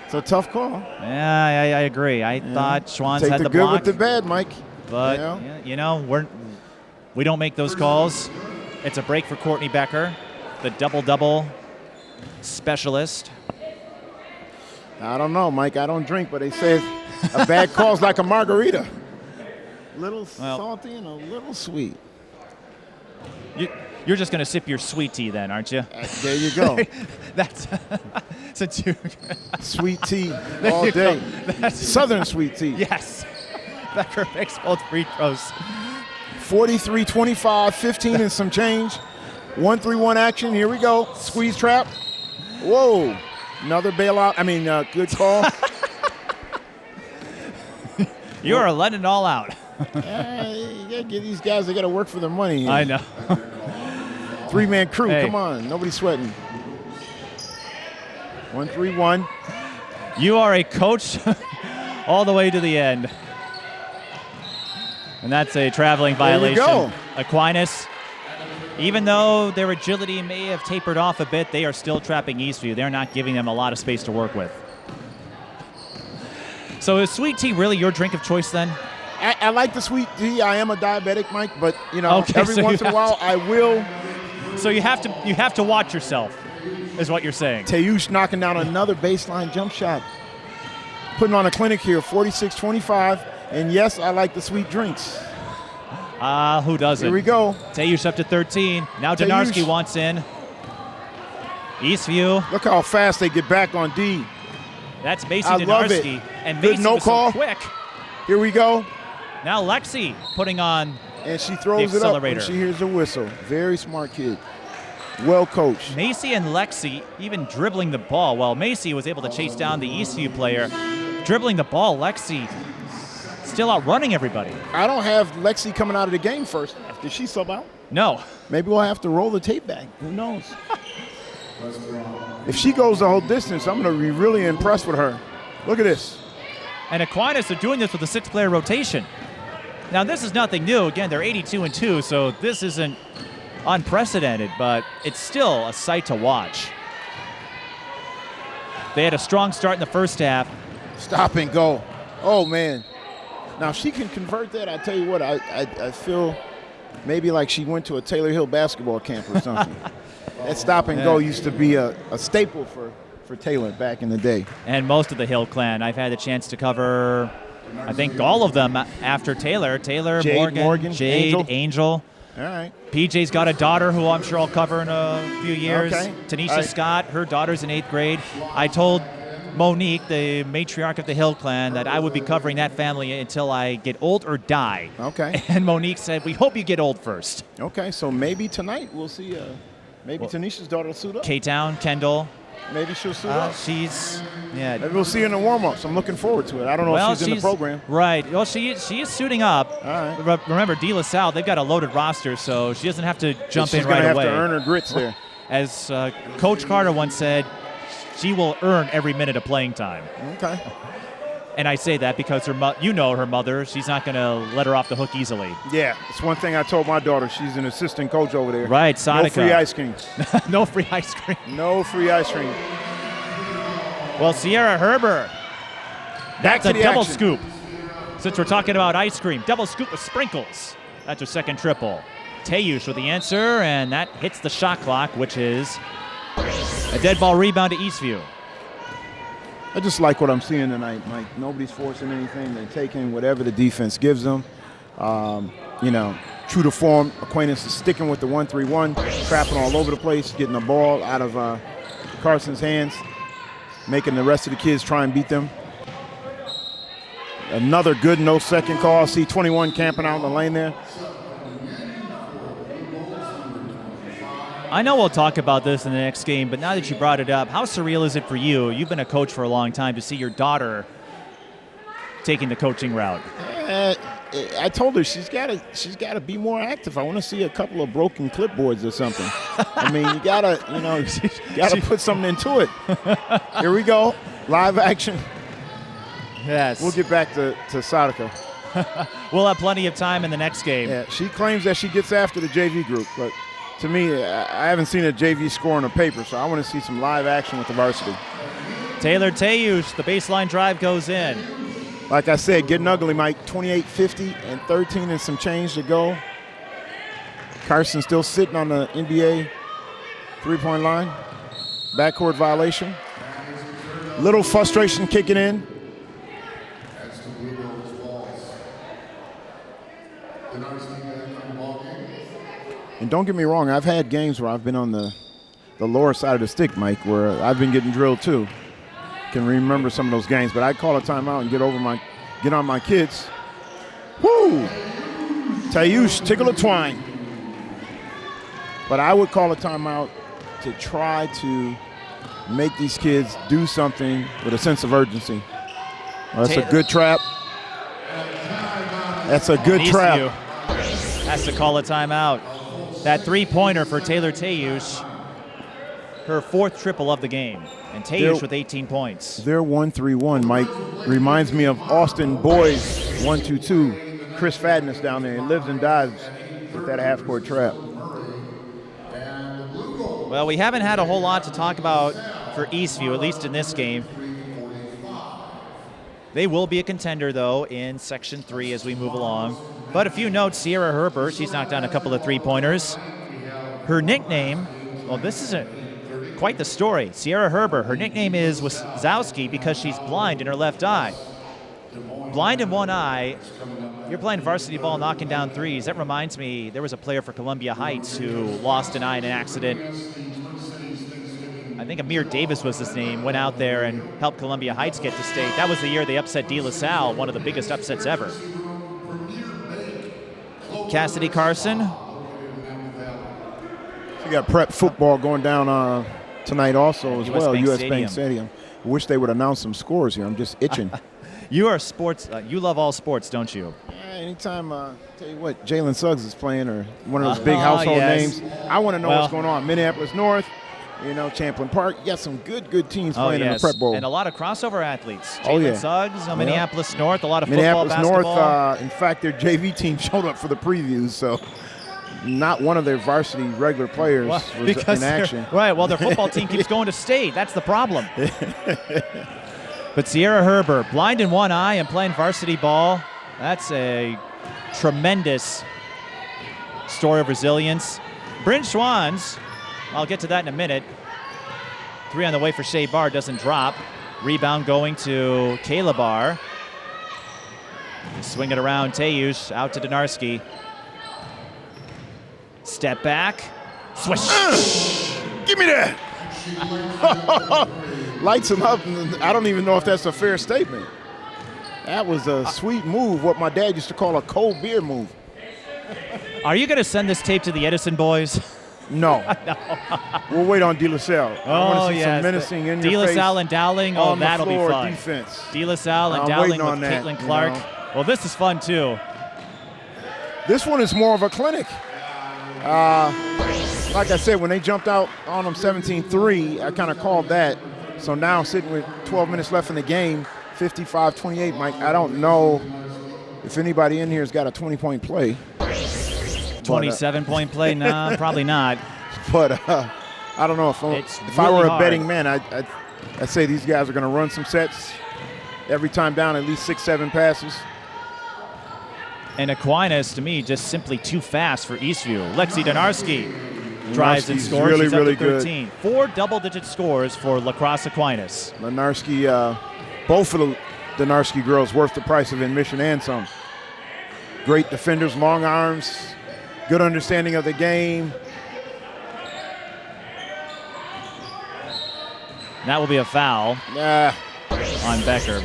It's a tough call. Yeah, I agree. I thought Schwann's Take had the good block. with the bad, Mike. But, we don't make those calls. It's a break for Courtney Becker, the double-double specialist. I don't know, Mike. I don't drink, but they say a bad call's like a margarita. Little salty and a little sweet. You're just going to sip your sweet tea then, aren't you? There you go. That's sweet tea all day. Southern sweet tea. Yes. Becker makes both free throws. 43-25, 15 and some change. 1-3-1 action. Here we go. Squeeze trap. Whoa. Another bailout. Good call. You are letting it all out. You gotta give these guys, they gotta work for their money here. I know. 3-man crew, Hey. come on. Nobody's sweating. 1-3-1. You are a coach all the way to the end. And that's a traveling violation. go. Aquinas, even though their agility may have tapered off a bit, they are still trapping Eastview. They're not giving them a lot of space to work with. So is sweet tea really your drink of choice then? I like the sweet tea. I am a diabetic, Mike, but Okay, every so once in a while I will. So you have to watch yourself, is what you're saying. Tayush knocking down another baseline jump shot. Putting on a clinic here, 46-25. And yes, I like the sweet drinks. Who doesn't? Here we go. Tayush up to 13. Now Tayush. Donarski wants in. Eastview. Look how fast they get back on D. That's Macy I love it. Donarski. And Good Macy no was call. so quick. Here we go. Now Lexi putting on And she throws it up when she hears the whistle. Very smart kid. Well coached. Macy and Lexi even dribbling the ball. While Macy was able to chase down the Eastview player, dribbling the ball, Lexi still outrunning everybody. I don't have Lexi coming out of the game first. Did she sub out? No. Maybe we'll have to roll the tape back. Who knows? If she goes the whole distance, I'm going to be really impressed with her. Look at this. And Aquinas are doing this with a 6-player rotation. Now, this is nothing new. Again, they're 82-2, so this isn't unprecedented, but it's still a sight to watch. They had a strong start in the first half. Stop and go. Oh, man. Now, if she can convert that, I tell you what, I feel maybe like she went to a Taylor Hill basketball camp or something. That stop and go used to be a staple for Taylor back in the day. And most of the Hill clan. I've had the chance to cover, I think, all of them after Taylor. Taylor, Jade, Morgan, Jade, Angel. All right. PJ's got a daughter who I'm sure I'll cover in a few years. Okay. Tanisha Scott, her daughter's in 8th grade. I told Monique, the matriarch of the Hill clan, that I would be covering that family until I get old or die. Okay. And Monique said, we hope you get old first. Okay, so maybe tonight we'll see Tanisha's daughter will suit up. K-Town, Kendall. Maybe she'll suit up. Maybe we'll see her in the warm-ups. I'm looking forward to it. I don't know if she's in the program. Right. Well, she is suiting up. All right. Remember, De La Salle, they've got a loaded roster, so she doesn't have to jump in right away. She's going to have to earn her grits there. As Coach Carter once said, she will earn every minute of playing time. Okay. And I say that because her mother. She's not going to let her off the hook easily. Yeah, it's one thing I told my daughter. She's an assistant coach over there. Right, South No free ice cream. No free ice cream. No free ice cream. Well, Sierra Herber. That's a double action. scoop. Since we're talking about ice cream, double scoop with sprinkles. That's her second triple. Tayush with the answer, and that hits the shot clock, which is a dead ball rebound to Eastview. I just like what I'm seeing tonight, Mike. Nobody's forcing anything. They're taking whatever the defense gives them. True to form, Aquinas is sticking with the 1-3-1, trapping all over the place, getting the ball out of Carson's hands, making the rest of the kids try and beat them. Another good no-second call. C21 camping out in the lane there. I know we'll talk about this in the next game, but now that you brought it up, how surreal is it for you? You've been a coach for a long time to see your daughter taking the coaching route. I told her she's got to be more active. I want to see a couple of broken clipboards or something. I mean, you gotta put something into it. Here we go, live action. Yes. We'll get back to Sadaka. We'll have plenty of time in the next game. Yeah, she claims that she gets after the JV group, but to me, I haven't seen a JV score on a paper, so I want to see some live action with the varsity. Taylor Tayush, the baseline drive goes in. Like I said, getting ugly, Mike. 28-50 and 13 and some change to go. Carson still sitting on the NBA three-point line. Backcourt violation. Little frustration kicking in. And don't get me wrong, I've had games where I've been on the lower side of the stick, Mike, where I've been getting drilled too. Can remember some of those games, but I call a timeout and get on my kids. Woo! Tayush, tickle a twine. But I would call a timeout to try to make these kids do something with a sense of urgency. Well, that's a good trap. That's a good trap. Has to call a timeout. That three-pointer for Taylor Tayush, her fourth triple of the game. And Tayush with 18 points. Their 1-3-1, Mike, reminds me of Austin Boyd's 1-2-2. Chris Fadness down there. He lives and dies with that half-court trap. Well, we haven't had a whole lot to talk about for Eastview, at least in this game. They will be a contender, though, in Section 3 as we move along. But a few notes, Sierra Herber, she's knocked down a couple of three-pointers. Her nickname, well, this isn't quite the story. Sierra Herber, her nickname is Wazowski because she's blind in her left eye. Blind in one eye, you're playing varsity ball knocking down threes. That reminds me, there was a player for Columbia Heights who lost an eye in an accident. I think Amir Davis was his name, went out there and helped Columbia Heights get to state. That was the year they upset De La Salle, one of the biggest upsets ever. Cassidy Carson. We got prep football going down tonight also as well, US Bank Stadium. I wish they would announce some scores here. I'm just itching. You are sports. You love all sports, don't you? Anytime, tell you what, Jalen Suggs is playing or one of those big household names, I want to know what's going on. Minneapolis North, You know, Champlain Park. You got some good teams playing in the Prep Bowl. And a lot of crossover athletes. Oh, yeah. Suggs, Minneapolis North, a lot of Minneapolis football, basketball. North, in fact, their JV team showed up for the previews, so not one of their varsity regular players was in action. Right, well, their football team keeps going to state. That's the problem. But Sierra Herber, blind in one eye and playing varsity ball, that's a tremendous story of resilience. Bryn Schwans, I'll get to that in a minute. 3 on the way for Shea Barr, doesn't drop. Rebound going to Kayla Barr. Swing it around, Tayush out to Donarski. Step back, swish. Give me that. Lights him up. I don't even know if that's a fair statement. That was a sweet move, what my dad used to call a cold beer move. Are you going to send this tape to the Edison boys? No. We'll wait on De La Salle. I want Oh, to see yes. some menacing in De your La face Salle and Dowling, oh, on the that'll be floor fun. defense. De La Salle and I'm Dowling waiting with on that, Caitlin you Clark. know. Well, this is fun, too. This one is more of a clinic. Like I said, when they jumped out on them 17-3, I kind of called that. So now sitting with 12 minutes left in the game, 55-28, Mike, I don't know if anybody in here has got a 20-point play. 27-point play? Nah, probably not. But I don't know if I were a betting man, I'd say these guys are going to run some sets every time down, at least 6-7 passes. And Aquinas, to me, just simply too fast for Eastview. Lexi Donarski drives and scores. Really, She's up really to 13. good. 4 double-digit scores for Crosse Aquinas. Donarski, both of the Donarski girls worth the price of admission and some. Great defenders, long arms, good understanding of the game. That will be a foul on Becker.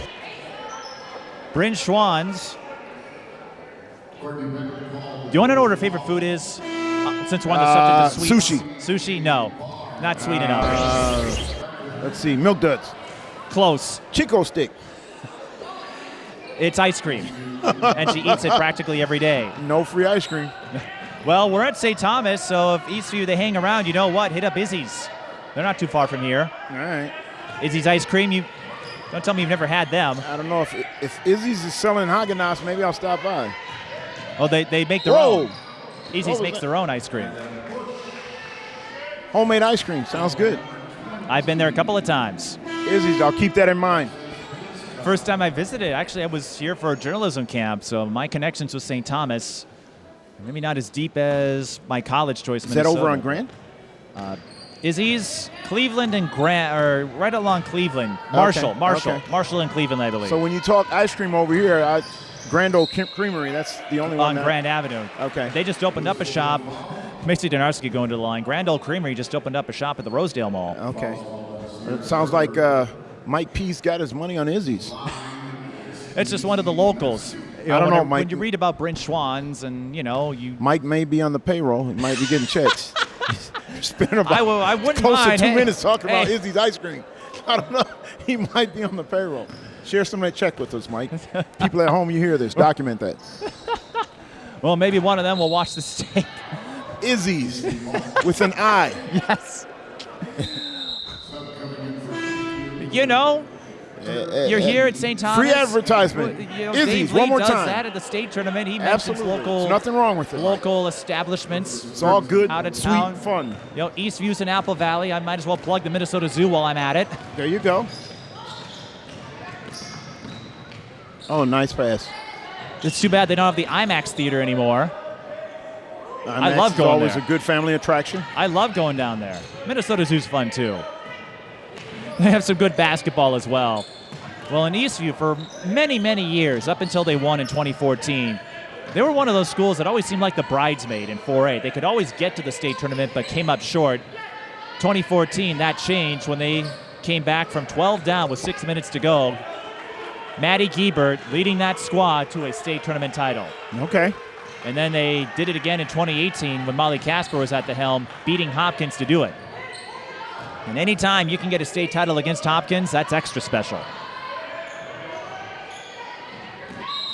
Bryn Schwans. Do you want to know what her favorite food is? Since we're on the subject of sweets. Sushi. Sushi? No. Not sweet enough. Let's see, Milk Duds. Close. Chico Stick. It's ice cream. And she eats it practically every day. No free ice cream. Well, we're at St. Thomas, so if Eastview, they hang around, you know what? Hit up Izzy's. They're not too far from here. All right. Izzy's ice cream, you don't tell me you've never had them. I don't know if Izzy's is selling Haagen-Dazs, maybe I'll stop by. Oh, they make their Whoa. own. Izzy's makes their own ice cream. Homemade ice cream, sounds good. I've been there a couple of times. Izzy's, I'll keep that in mind. First time I visited, actually, I was here for a journalism camp, so my connections with St. Thomas, maybe not as deep as my college choice, Minnesota. Is that over on Grant? Izzy's, Cleveland and Grant, or right along Cleveland. Marshall and Cleveland, I believe. So when you talk ice cream over here, Grand Old Creamery, that's the only one. On Grand Avenue. Okay. They just opened up a shop. Macy Donarski going to the line. Grand Old Creamery just opened up a shop at the Rosedale Mall. Okay. It sounds like Mike P's got his money on Izzy's. It's just one of the locals. I don't know, Mike. When you read about Bryn Schwans and, Mike may be on the payroll. He might be getting checks. Spending about I wouldn't close mind. to 2 minutes talking about Izzy's ice cream. I don't know. He might be on the payroll. Share some of that check with us, Mike. People at home, you hear this. Document that. Well, maybe one of them will watch this tape. Izzy's with an I. Yes. You're here at St. Thomas. Free advertisement. Izzy's, Dave one Lee more does time. that at the state tournament. He mentions Absolutely. local, There's nothing wrong with it. Local establishments. It's all good, out of sweet, town. fun. Eastview's in Apple Valley. I might as well plug the Minnesota Zoo while I'm at it. There you go. Oh, nice pass. It's too bad they don't have the IMAX theater anymore. I love going always there. a good family attraction. I love going down there. Minnesota Zoo's fun too. They have some good basketball as well. Well, in Eastview for many, many years, up until they won in 2014, they were one of those schools that always seemed like the bridesmaid in 4A. They could always get to the state tournament but came up short. 2014, that changed when they came back from 12 down with 6 minutes to go. Maddie Giebert leading that squad to a state tournament title. Okay. And then they did it again in 2018 when Molly Casper was at the helm, beating Hopkins to do it. And anytime you can get a state title against Hopkins, that's extra special.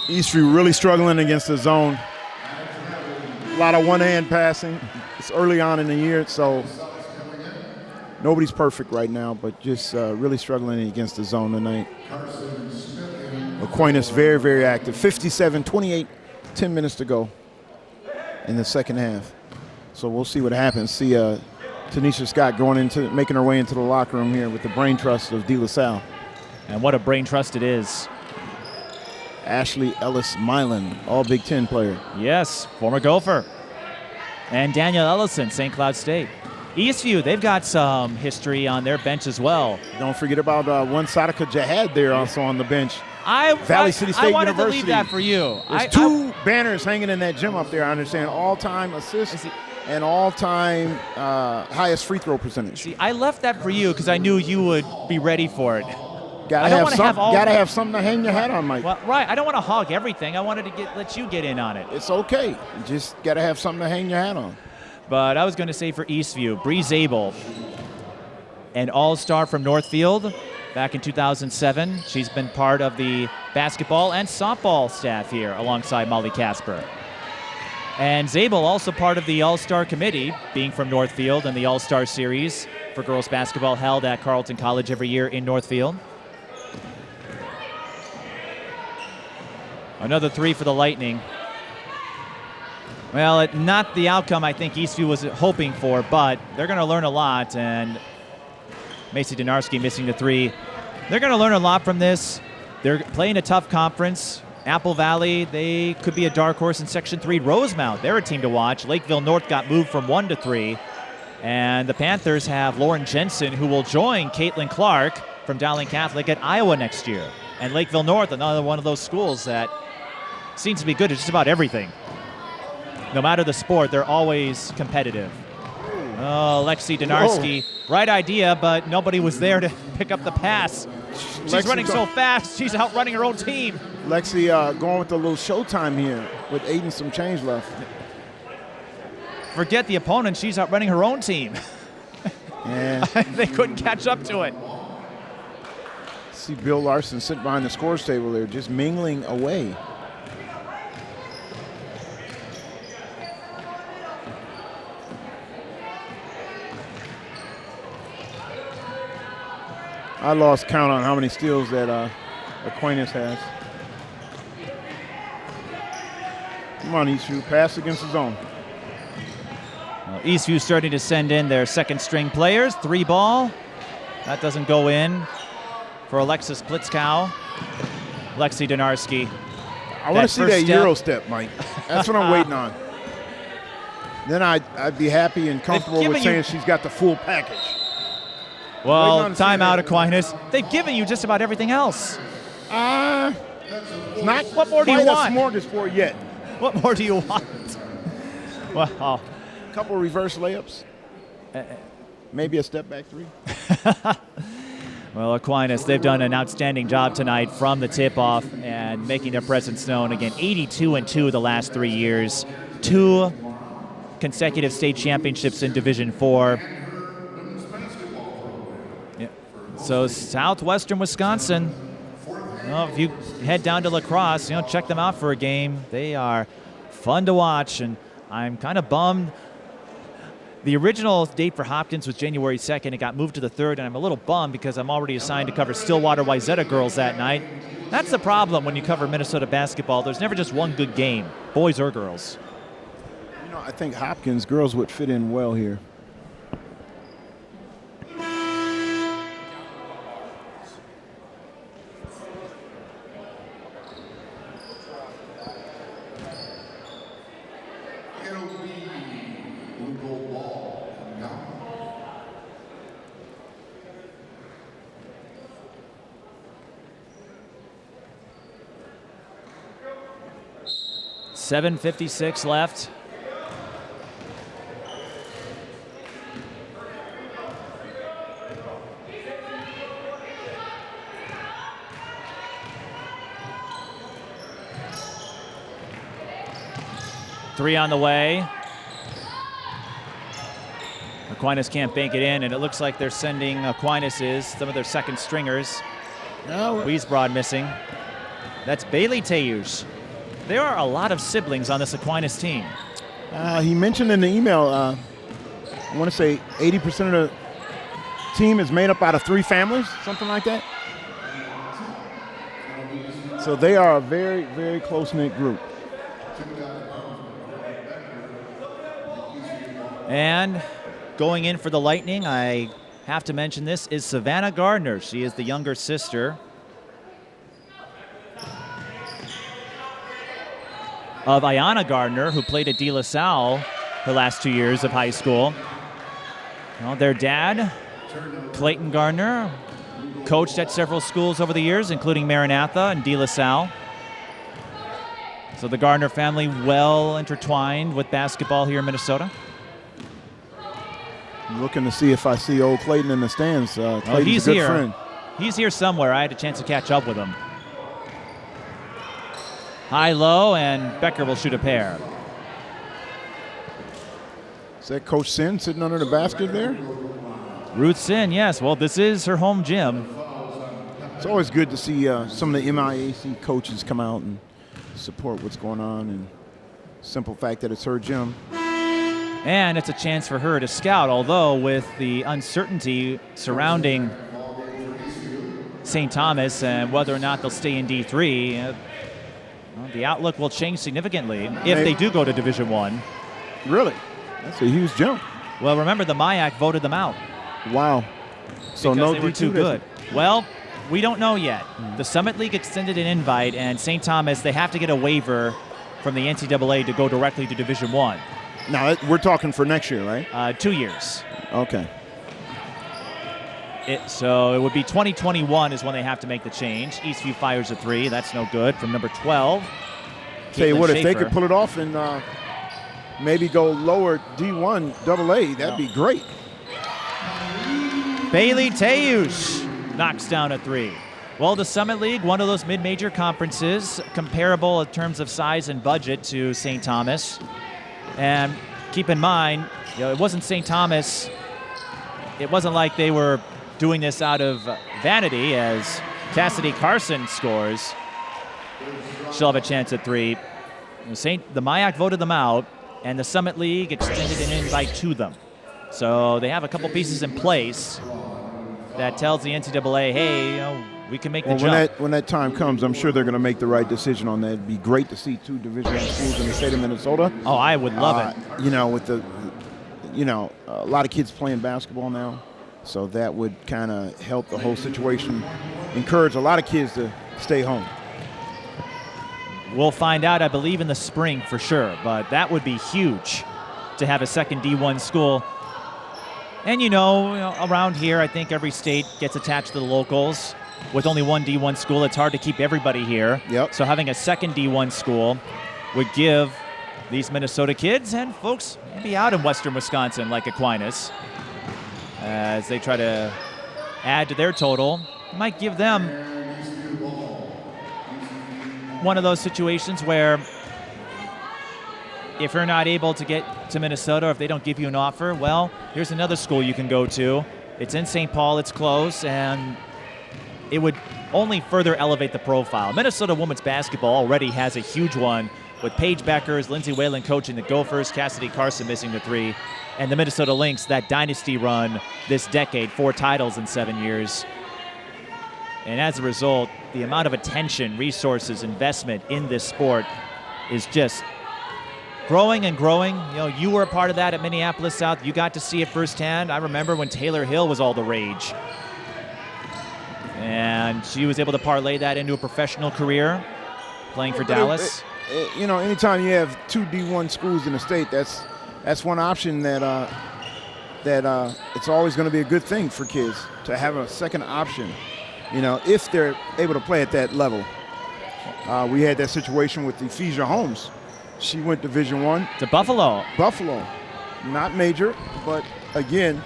Eastview really struggling against the zone. A lot of one-hand passing. It's early on in the year, so nobody's perfect right now, but just really struggling against the zone tonight. Aquinas very, very active. 57-28, 10 minutes to go in the second half. So we'll see what happens. See Tanisha Scott making her way into the locker room here with the brain trust of De La Salle. And what a brain trust it is. Ashley Ellis-Milan, all Big Ten player. Yes, former Gopher. And Daniel Ellison, St. Cloud State. Eastview, they've got some history on their bench as well. Don't forget about one Sadaka Jihad there also on the bench. Valley City State I wanted University. to leave that for you. There's two banners hanging in that gym up there, I understand. All-time assist and all-time highest free throw percentage. See, I left that for you because I knew you would be ready for it. Gotta have something to hang your hat on, Mike. Well, right. I don't want to hog everything. I wanted to let you get in on it. It's okay. You just gotta have something to hang your hat on. But I was going to say for Eastview, Bree Zabel, an all-star from Northfield back in 2007. She's been part of the basketball and softball staff here alongside Molly Casper. And Zabel also part of the all-star committee, being from Northfield, and the all-star series for girls basketball held at Carleton College every year in Northfield. Another three for the Lightning. Well, not the outcome I think Eastview was hoping for, but they're going to learn a lot. And Lexi Donarski missing the three. They're going to learn a lot from this. They're playing a tough conference. Apple Valley, they could be a dark horse in Section 3. Rosemount, they're a team to watch. Lakeville North got moved from 1 to 3. And the Panthers have Lauren Jensen, who will join Caitlin Clark from Dowling Catholic at Iowa next year. And Lakeville North, another one of those schools that seems to be good at just about everything. No matter the sport, they're always competitive. Oh, Lexi Donarski, right idea, but nobody was there to pick up the pass. She's running so fast, she's outrunning her own team. Lexi going with a little showtime here with 8 and some change left. Forget the opponent, she's outrunning her own team. Yeah. They couldn't catch up to it. See Bill Larson sitting behind the scores table there, just mingling away. I lost count on how many steals that Aquinas has. Come on, Eastview, pass against the zone. Well, Eastview starting to send in their second string players. 3 ball. That doesn't go in for Alexis Plitzkow. Lexi Donarski. I want to see that Euro step, Mike. That's what I'm waiting on. Then I'd be happy and comfortable with saying she's got the full package. Well, timeout, Aquinas. They've given you just about everything else. Not what more do you want? Quite a smorgasbord yet. What more do you want? Well, a couple of reverse layups. Maybe a step back 3. Well, Aquinas, they've done an outstanding job tonight from the tip-off and making their presence known. Again, 82-2 the last 3 years. 2 consecutive state championships in Division 4. Yeah. So Southwestern Wisconsin, well, if you head down to La Crosse, check them out for a game. They are fun to watch, and I'm kind of bummed. The original date for Hopkins was January 2nd. It got moved to the 3rd, and I'm a little bummed because I'm already assigned to cover Stillwater-Wayzata girls that night. That's the problem when you cover Minnesota basketball. There's never just one good game, boys or girls. I think Hopkins girls would fit in well here. .756 left. Three on the way. Aquinas can't bank it in, and it looks like they're sending some of their second stringers. Wiesbrod missing. That's Bailey Tayus. There are a lot of siblings on this Aquinas team. He mentioned in the email, I want to say 80% of team is made up out of 3 families, something like that. So they are a very, very close-knit group. And going in for the Lightning, I have to mention this, is Savannah Gardner. She is the younger sister of Ayanna Gardner, who played at De La Salle the last 2 years of high school. Well, their dad, Clayton Gardner, coached at several schools over the years, including Maranatha and De La Salle. So the Gardner family well intertwined with basketball here in Minnesota. I'm looking to see if I see old Clayton in the stands. Clayton's he's a good here. friend. He's here somewhere. I had a chance to catch up with him. High-low, and Becker will shoot a pair. Is that Coach Sin sitting under the basket there? Ruth Sin, yes. Well, this is her home gym. It's always good to see some of the MIAC coaches come out and support what's going on, and simple fact that it's her gym. And it's a chance for her to scout, although with the uncertainty surrounding St. Thomas and whether or not they'll stay in D3, the outlook will change significantly if they do go to Division I. Really? That's a huge jump. Well, remember, the MIAC voted them out. Wow. So because no they were too good. Well, we don't know yet. The Summit League extended an invite, and St. Thomas, they have to get a waiver from the NCAA to go directly to Division I. Now, we're talking for next year, right? 2 years. Okay. So it would be 2021 is when they have to make the change. Eastview fires a 3. That's no good. From number 12. Tell you Caitlin what, if they Schaefer. could pull it off and maybe go lower D1 AA, that'd be great. Bailey Tayush knocks down a 3. Well, the Summit League, one of those mid-major conferences, comparable in terms of size and budget to St. Thomas. And keep in mind, it wasn't St. Thomas. It wasn't like they were doing this out of vanity, as Cassidy Carson scores. She'll have a chance at 3. The MIAC voted them out, and the Summit League extended an invite to them. So they have a couple pieces in place that tells the NCAA, hey, we can make the jump. When that time comes, I'm sure they're going to make the right decision on that. It'd be great to see 2 Division I schools in the state of Minnesota. Oh, I would love it. With a lot of kids playing basketball now, so that would kind of help the whole situation, encourage a lot of kids to stay home. We'll find out, I believe, in the spring for sure, but that would be huge to have a second D1 school. And around here, I think every state gets attached to the locals. With only one D1 school, it's hard to keep everybody here. Yep. So having a second D1 school would give these Minnesota kids and folks maybe out in western Wisconsin like Aquinas, as they try to add to their total, it might give them one of those situations where if you're not able to get to Minnesota, or if they don't give you an offer, well, here's another school you can go to. It's in St. Paul, it's close, and it would only further elevate the profile. Minnesota women's basketball already has a huge one with Paige Beckers, Lindsay Whalen coaching the Gophers, Cassidy Carson missing the 3, and the Minnesota Lynx, that dynasty run this decade, 4 titles in 7 years. And as a result, the amount of attention, resources, investment in this sport is just growing and growing. You were a part of that at Minneapolis South. You got to see it firsthand. I remember when Taylor Hill was all the rage. And she was able to parlay that into a professional career, playing for Dallas. Anytime you have 2 D1 schools in the state, that's one option that it's always going to be a good thing for kids to have a second option, if they're able to play at that level. We had that situation with Ephesian Holmes. She went Division I. To Buffalo. Not major, but again.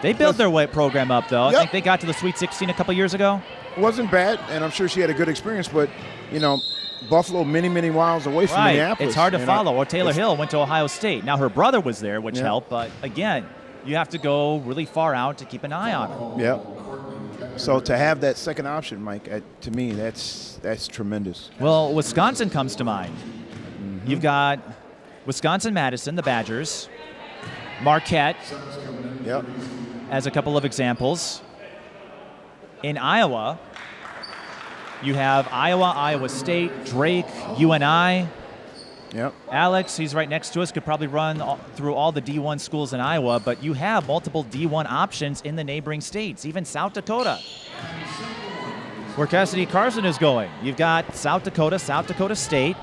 They built their weight program up, though. Yep. I think they got to the Sweet 16 a couple years ago. Wasn't bad, and I'm sure she had a good experience, but, Buffalo many, many miles away from Minneapolis. It's hard to follow. Or Taylor Hill went to Ohio State. Now her brother was there, which helped, but again, you have to go really far out to keep an eye on her. Yeah. So to have that second option, Mike, to me, that's tremendous. Well, Wisconsin comes to mind. Mm-hmm. You've got Wisconsin-Madison, the Badgers, Marquette. Yep. as a couple of examples. In Iowa, you have Iowa, Iowa State, Drake, UNI. Yep. Alex, he's right next to us, could probably run through all the D1 schools in Iowa, but you have multiple D1 options in the neighboring states, even South Dakota, where Cassidy Carson is going. You've got South Dakota, South Dakota State.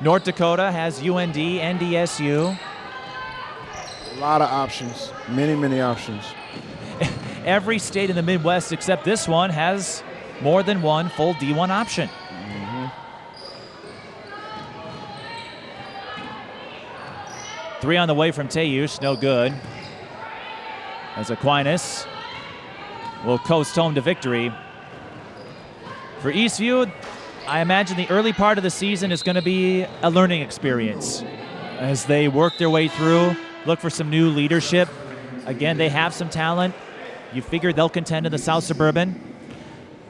North Dakota has UND, NDSU. A lot of options, many options. Every state in the Midwest except this one has more than one full D1 option. Mm-hmm. 3 on the way from Tayush, no good. As Aquinas will coast home to victory. For Eastview, I imagine the early part of the season is going to be a learning experience as they work their way through, look for some new leadership. Again, they have some talent. You figure they'll contend in the South Suburban.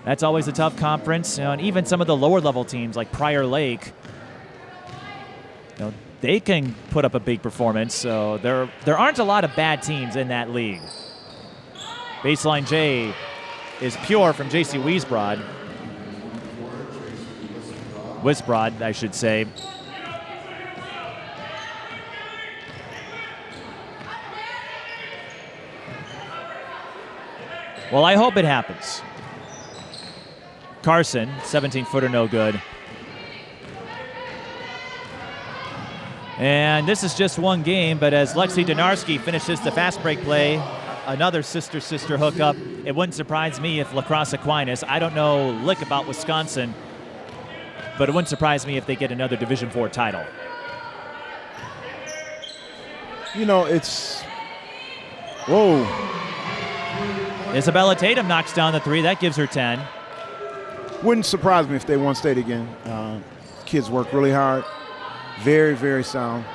That's always a tough conference. And even some of the lower level teams like Prior Lake, they can put up a big performance. So there aren't a lot of bad teams in that league. Baseline J is pure from J.C. Wisbrod, I should say. Well, I hope it happens. Carson, 17-footer, no good. And this is just one game, but as Lexi Donarski finishes the fast break play, another sister-sister hookup. It wouldn't surprise me if Crosse Aquinas, I don't know lick about Wisconsin, but it wouldn't surprise me if they get another Division IV title. You know, it's... Whoa. Isabella Tatum knocks down the 3. That gives her 10. Wouldn't surprise me if they won state again. Kids work really hard. Very sound.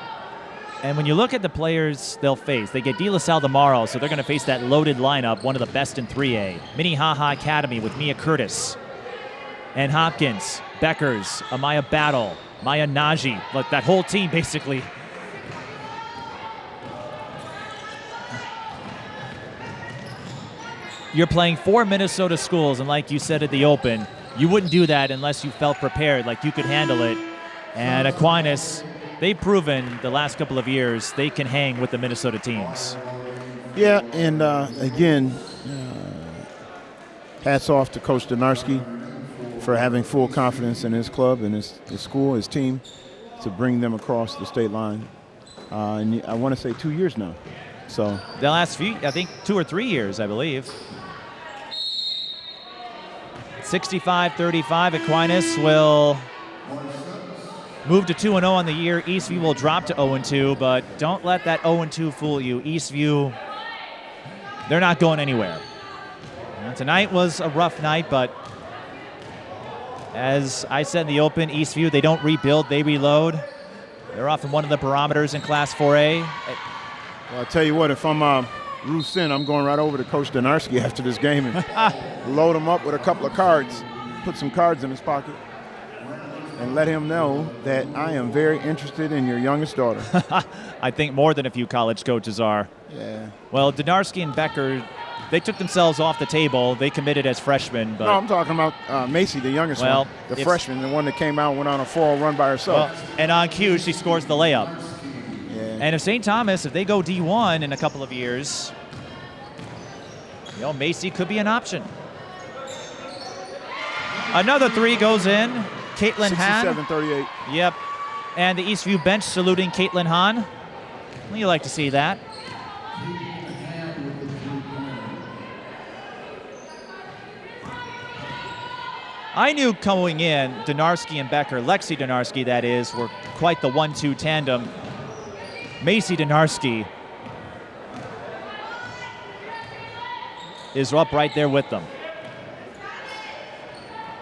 And when you look at the players they'll face, they get De La Salle tomorrow, so they're going to face that loaded lineup, one of the best in 3A. Minnehaha Academy with Mia Curtis and Hopkins, Beckers, Amaya Battle, Maya Naji. Like that whole team basically. You're playing 4 Minnesota schools, and like you said at the Open, you wouldn't do that unless you felt prepared, like you could handle it. And Aquinas, they've proven the last couple of years they can hang with the Minnesota teams. Yeah, and again, hats off to Coach Donarski for having full confidence in his club and his school, his team, to bring them across the state line. And I want to say 2 years now. So the last few, I think 2 or 3 years, I believe. 65-35, Aquinas will move to 2-0 on the year. Eastview will drop to 0-2, but don't let that 0-2 fool you. Eastview, they're not going anywhere. Tonight was a rough night, but as I said in the Open, Eastview, they don't rebuild, they reload. They're often one of the barometers in Class 4A. Well, I'll tell you what, if I'm Ruth Sin, I'm going right over to Coach Donarski after this game and load him up with a couple of cards, put some cards in his pocket, and let him know that I am very interested in your youngest daughter. I think more than a few college coaches are. Yeah. Well, Donarski and Becker, they took themselves off the table. They committed as freshmen. But no, I'm talking about Macy, the youngest one, the freshman, the one that came out and went on a 4-0 run by herself. Well, and on cue, she scores the layup. Yeah. And if St. Thomas, if they go D1 in a couple of years, Macy could be an option. Another 3 goes in. Caitlin Hahn. 67-38. Yep. And the Eastview bench saluting Caitlin Hahn. You like to see that. I knew going in, Donarski and Becker, Lexi Donarski that is, were quite the 1-2 tandem. Macy Donarski is up right there with them.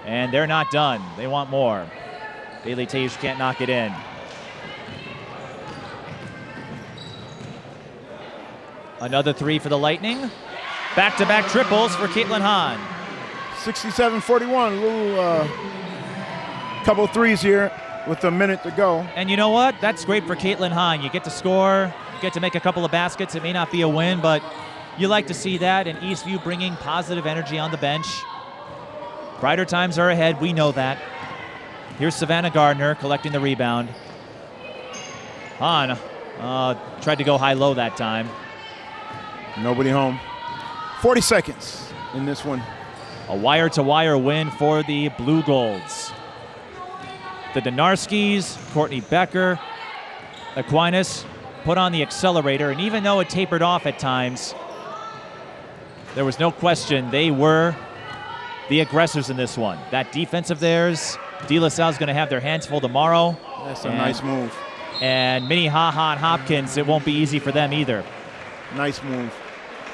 And they're not done. They want more. Bailey Tage can't knock it in. Another 3 for the Lightning. Back-to-back triples for Caitlin Hahn. 67-41, a little couple of threes here. with a minute to go. And you know what? That's great for Caitlin Hahn. You get to score, you get to make a couple of baskets. It may not be a win, but you like to see that. And Eastview bringing positive energy on the bench. Brighter times are ahead. We know that. Here's Savannah Gardner collecting the rebound. Hahn tried to go high-low that time. Nobody home. 40 seconds in this one. A wire-to-wire win for the Blue Golds. The Donarskis, Courtney Becker, Aquinas put on the accelerator, and even though it tapered off at times, there was no question they were the aggressors in this one. That defense of theirs, De La Salle's going to have their hands full tomorrow. That's a nice move. And Minnie Ha-Ha and Hopkins, it won't be easy for them either. Nice move.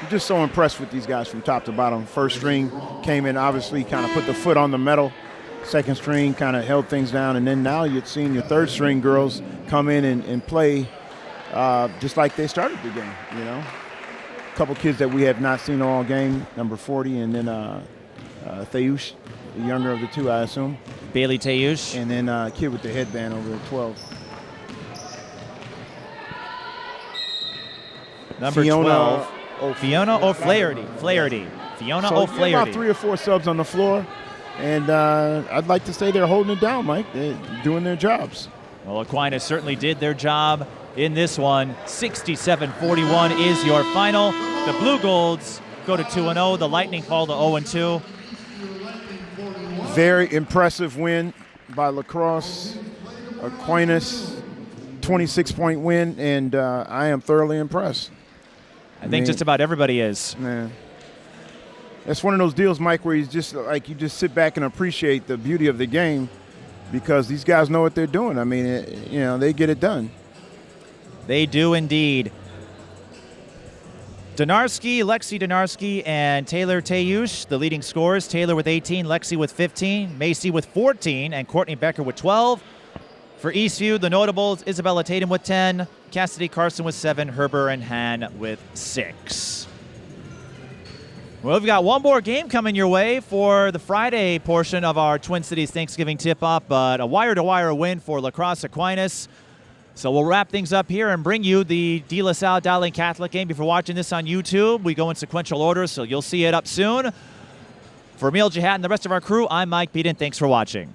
I'm just so impressed with these guys from top to bottom. First string came in, obviously kind of put the foot on the metal. Second string kind of held things down. And then now you're seeing your third string girls come in and play just like they started the game, you know. A couple kids that we have not seen all game, number 40, and then Thayush, the younger of the two, I assume. Bailey Tayush. And then a kid with the headband over at 12. Number Fiona 12, Fiona O'Flaherty. Fiona So O'Flaherty. about 3 or 4 subs on the floor, and I'd like to say they're holding it down, Mike. They're doing their jobs. Well, Aquinas certainly did their job in this one. 67-41 is your final. The Blue Golds go to 2-0. The Lightning fall to 0-2. Very impressive win by Lacrosse Aquinas, 26-point win, and I am thoroughly impressed. I think just about everybody is. Man, that's one of those deals, Mike, where you just sit back and appreciate the beauty of the game because these guys know what they're doing. I mean, they get it done. They do indeed. Lexi Donarski, and Taylor Tayush, the leading scorers. Taylor with 18, Lexi with 15, Macy with 14, and Courtney Becker with 12. For Eastview, the notables, Isabella Tatum with 10, Cassidy Carson with 7, Herber and Han with 6. Well, we've got one more game coming your way for the Friday portion of our Twin Cities Thanksgiving tip-off, but a wire-to-wire win for Lacrosse Aquinas. So we'll wrap things up here and bring you the De La Salle Dowling Catholic game. If you're watching this on YouTube, we go in sequential order, so you'll see it up soon. For Ahmil, Jihad, and the rest of our crew, I'm Mike Peden. Thanks for watching.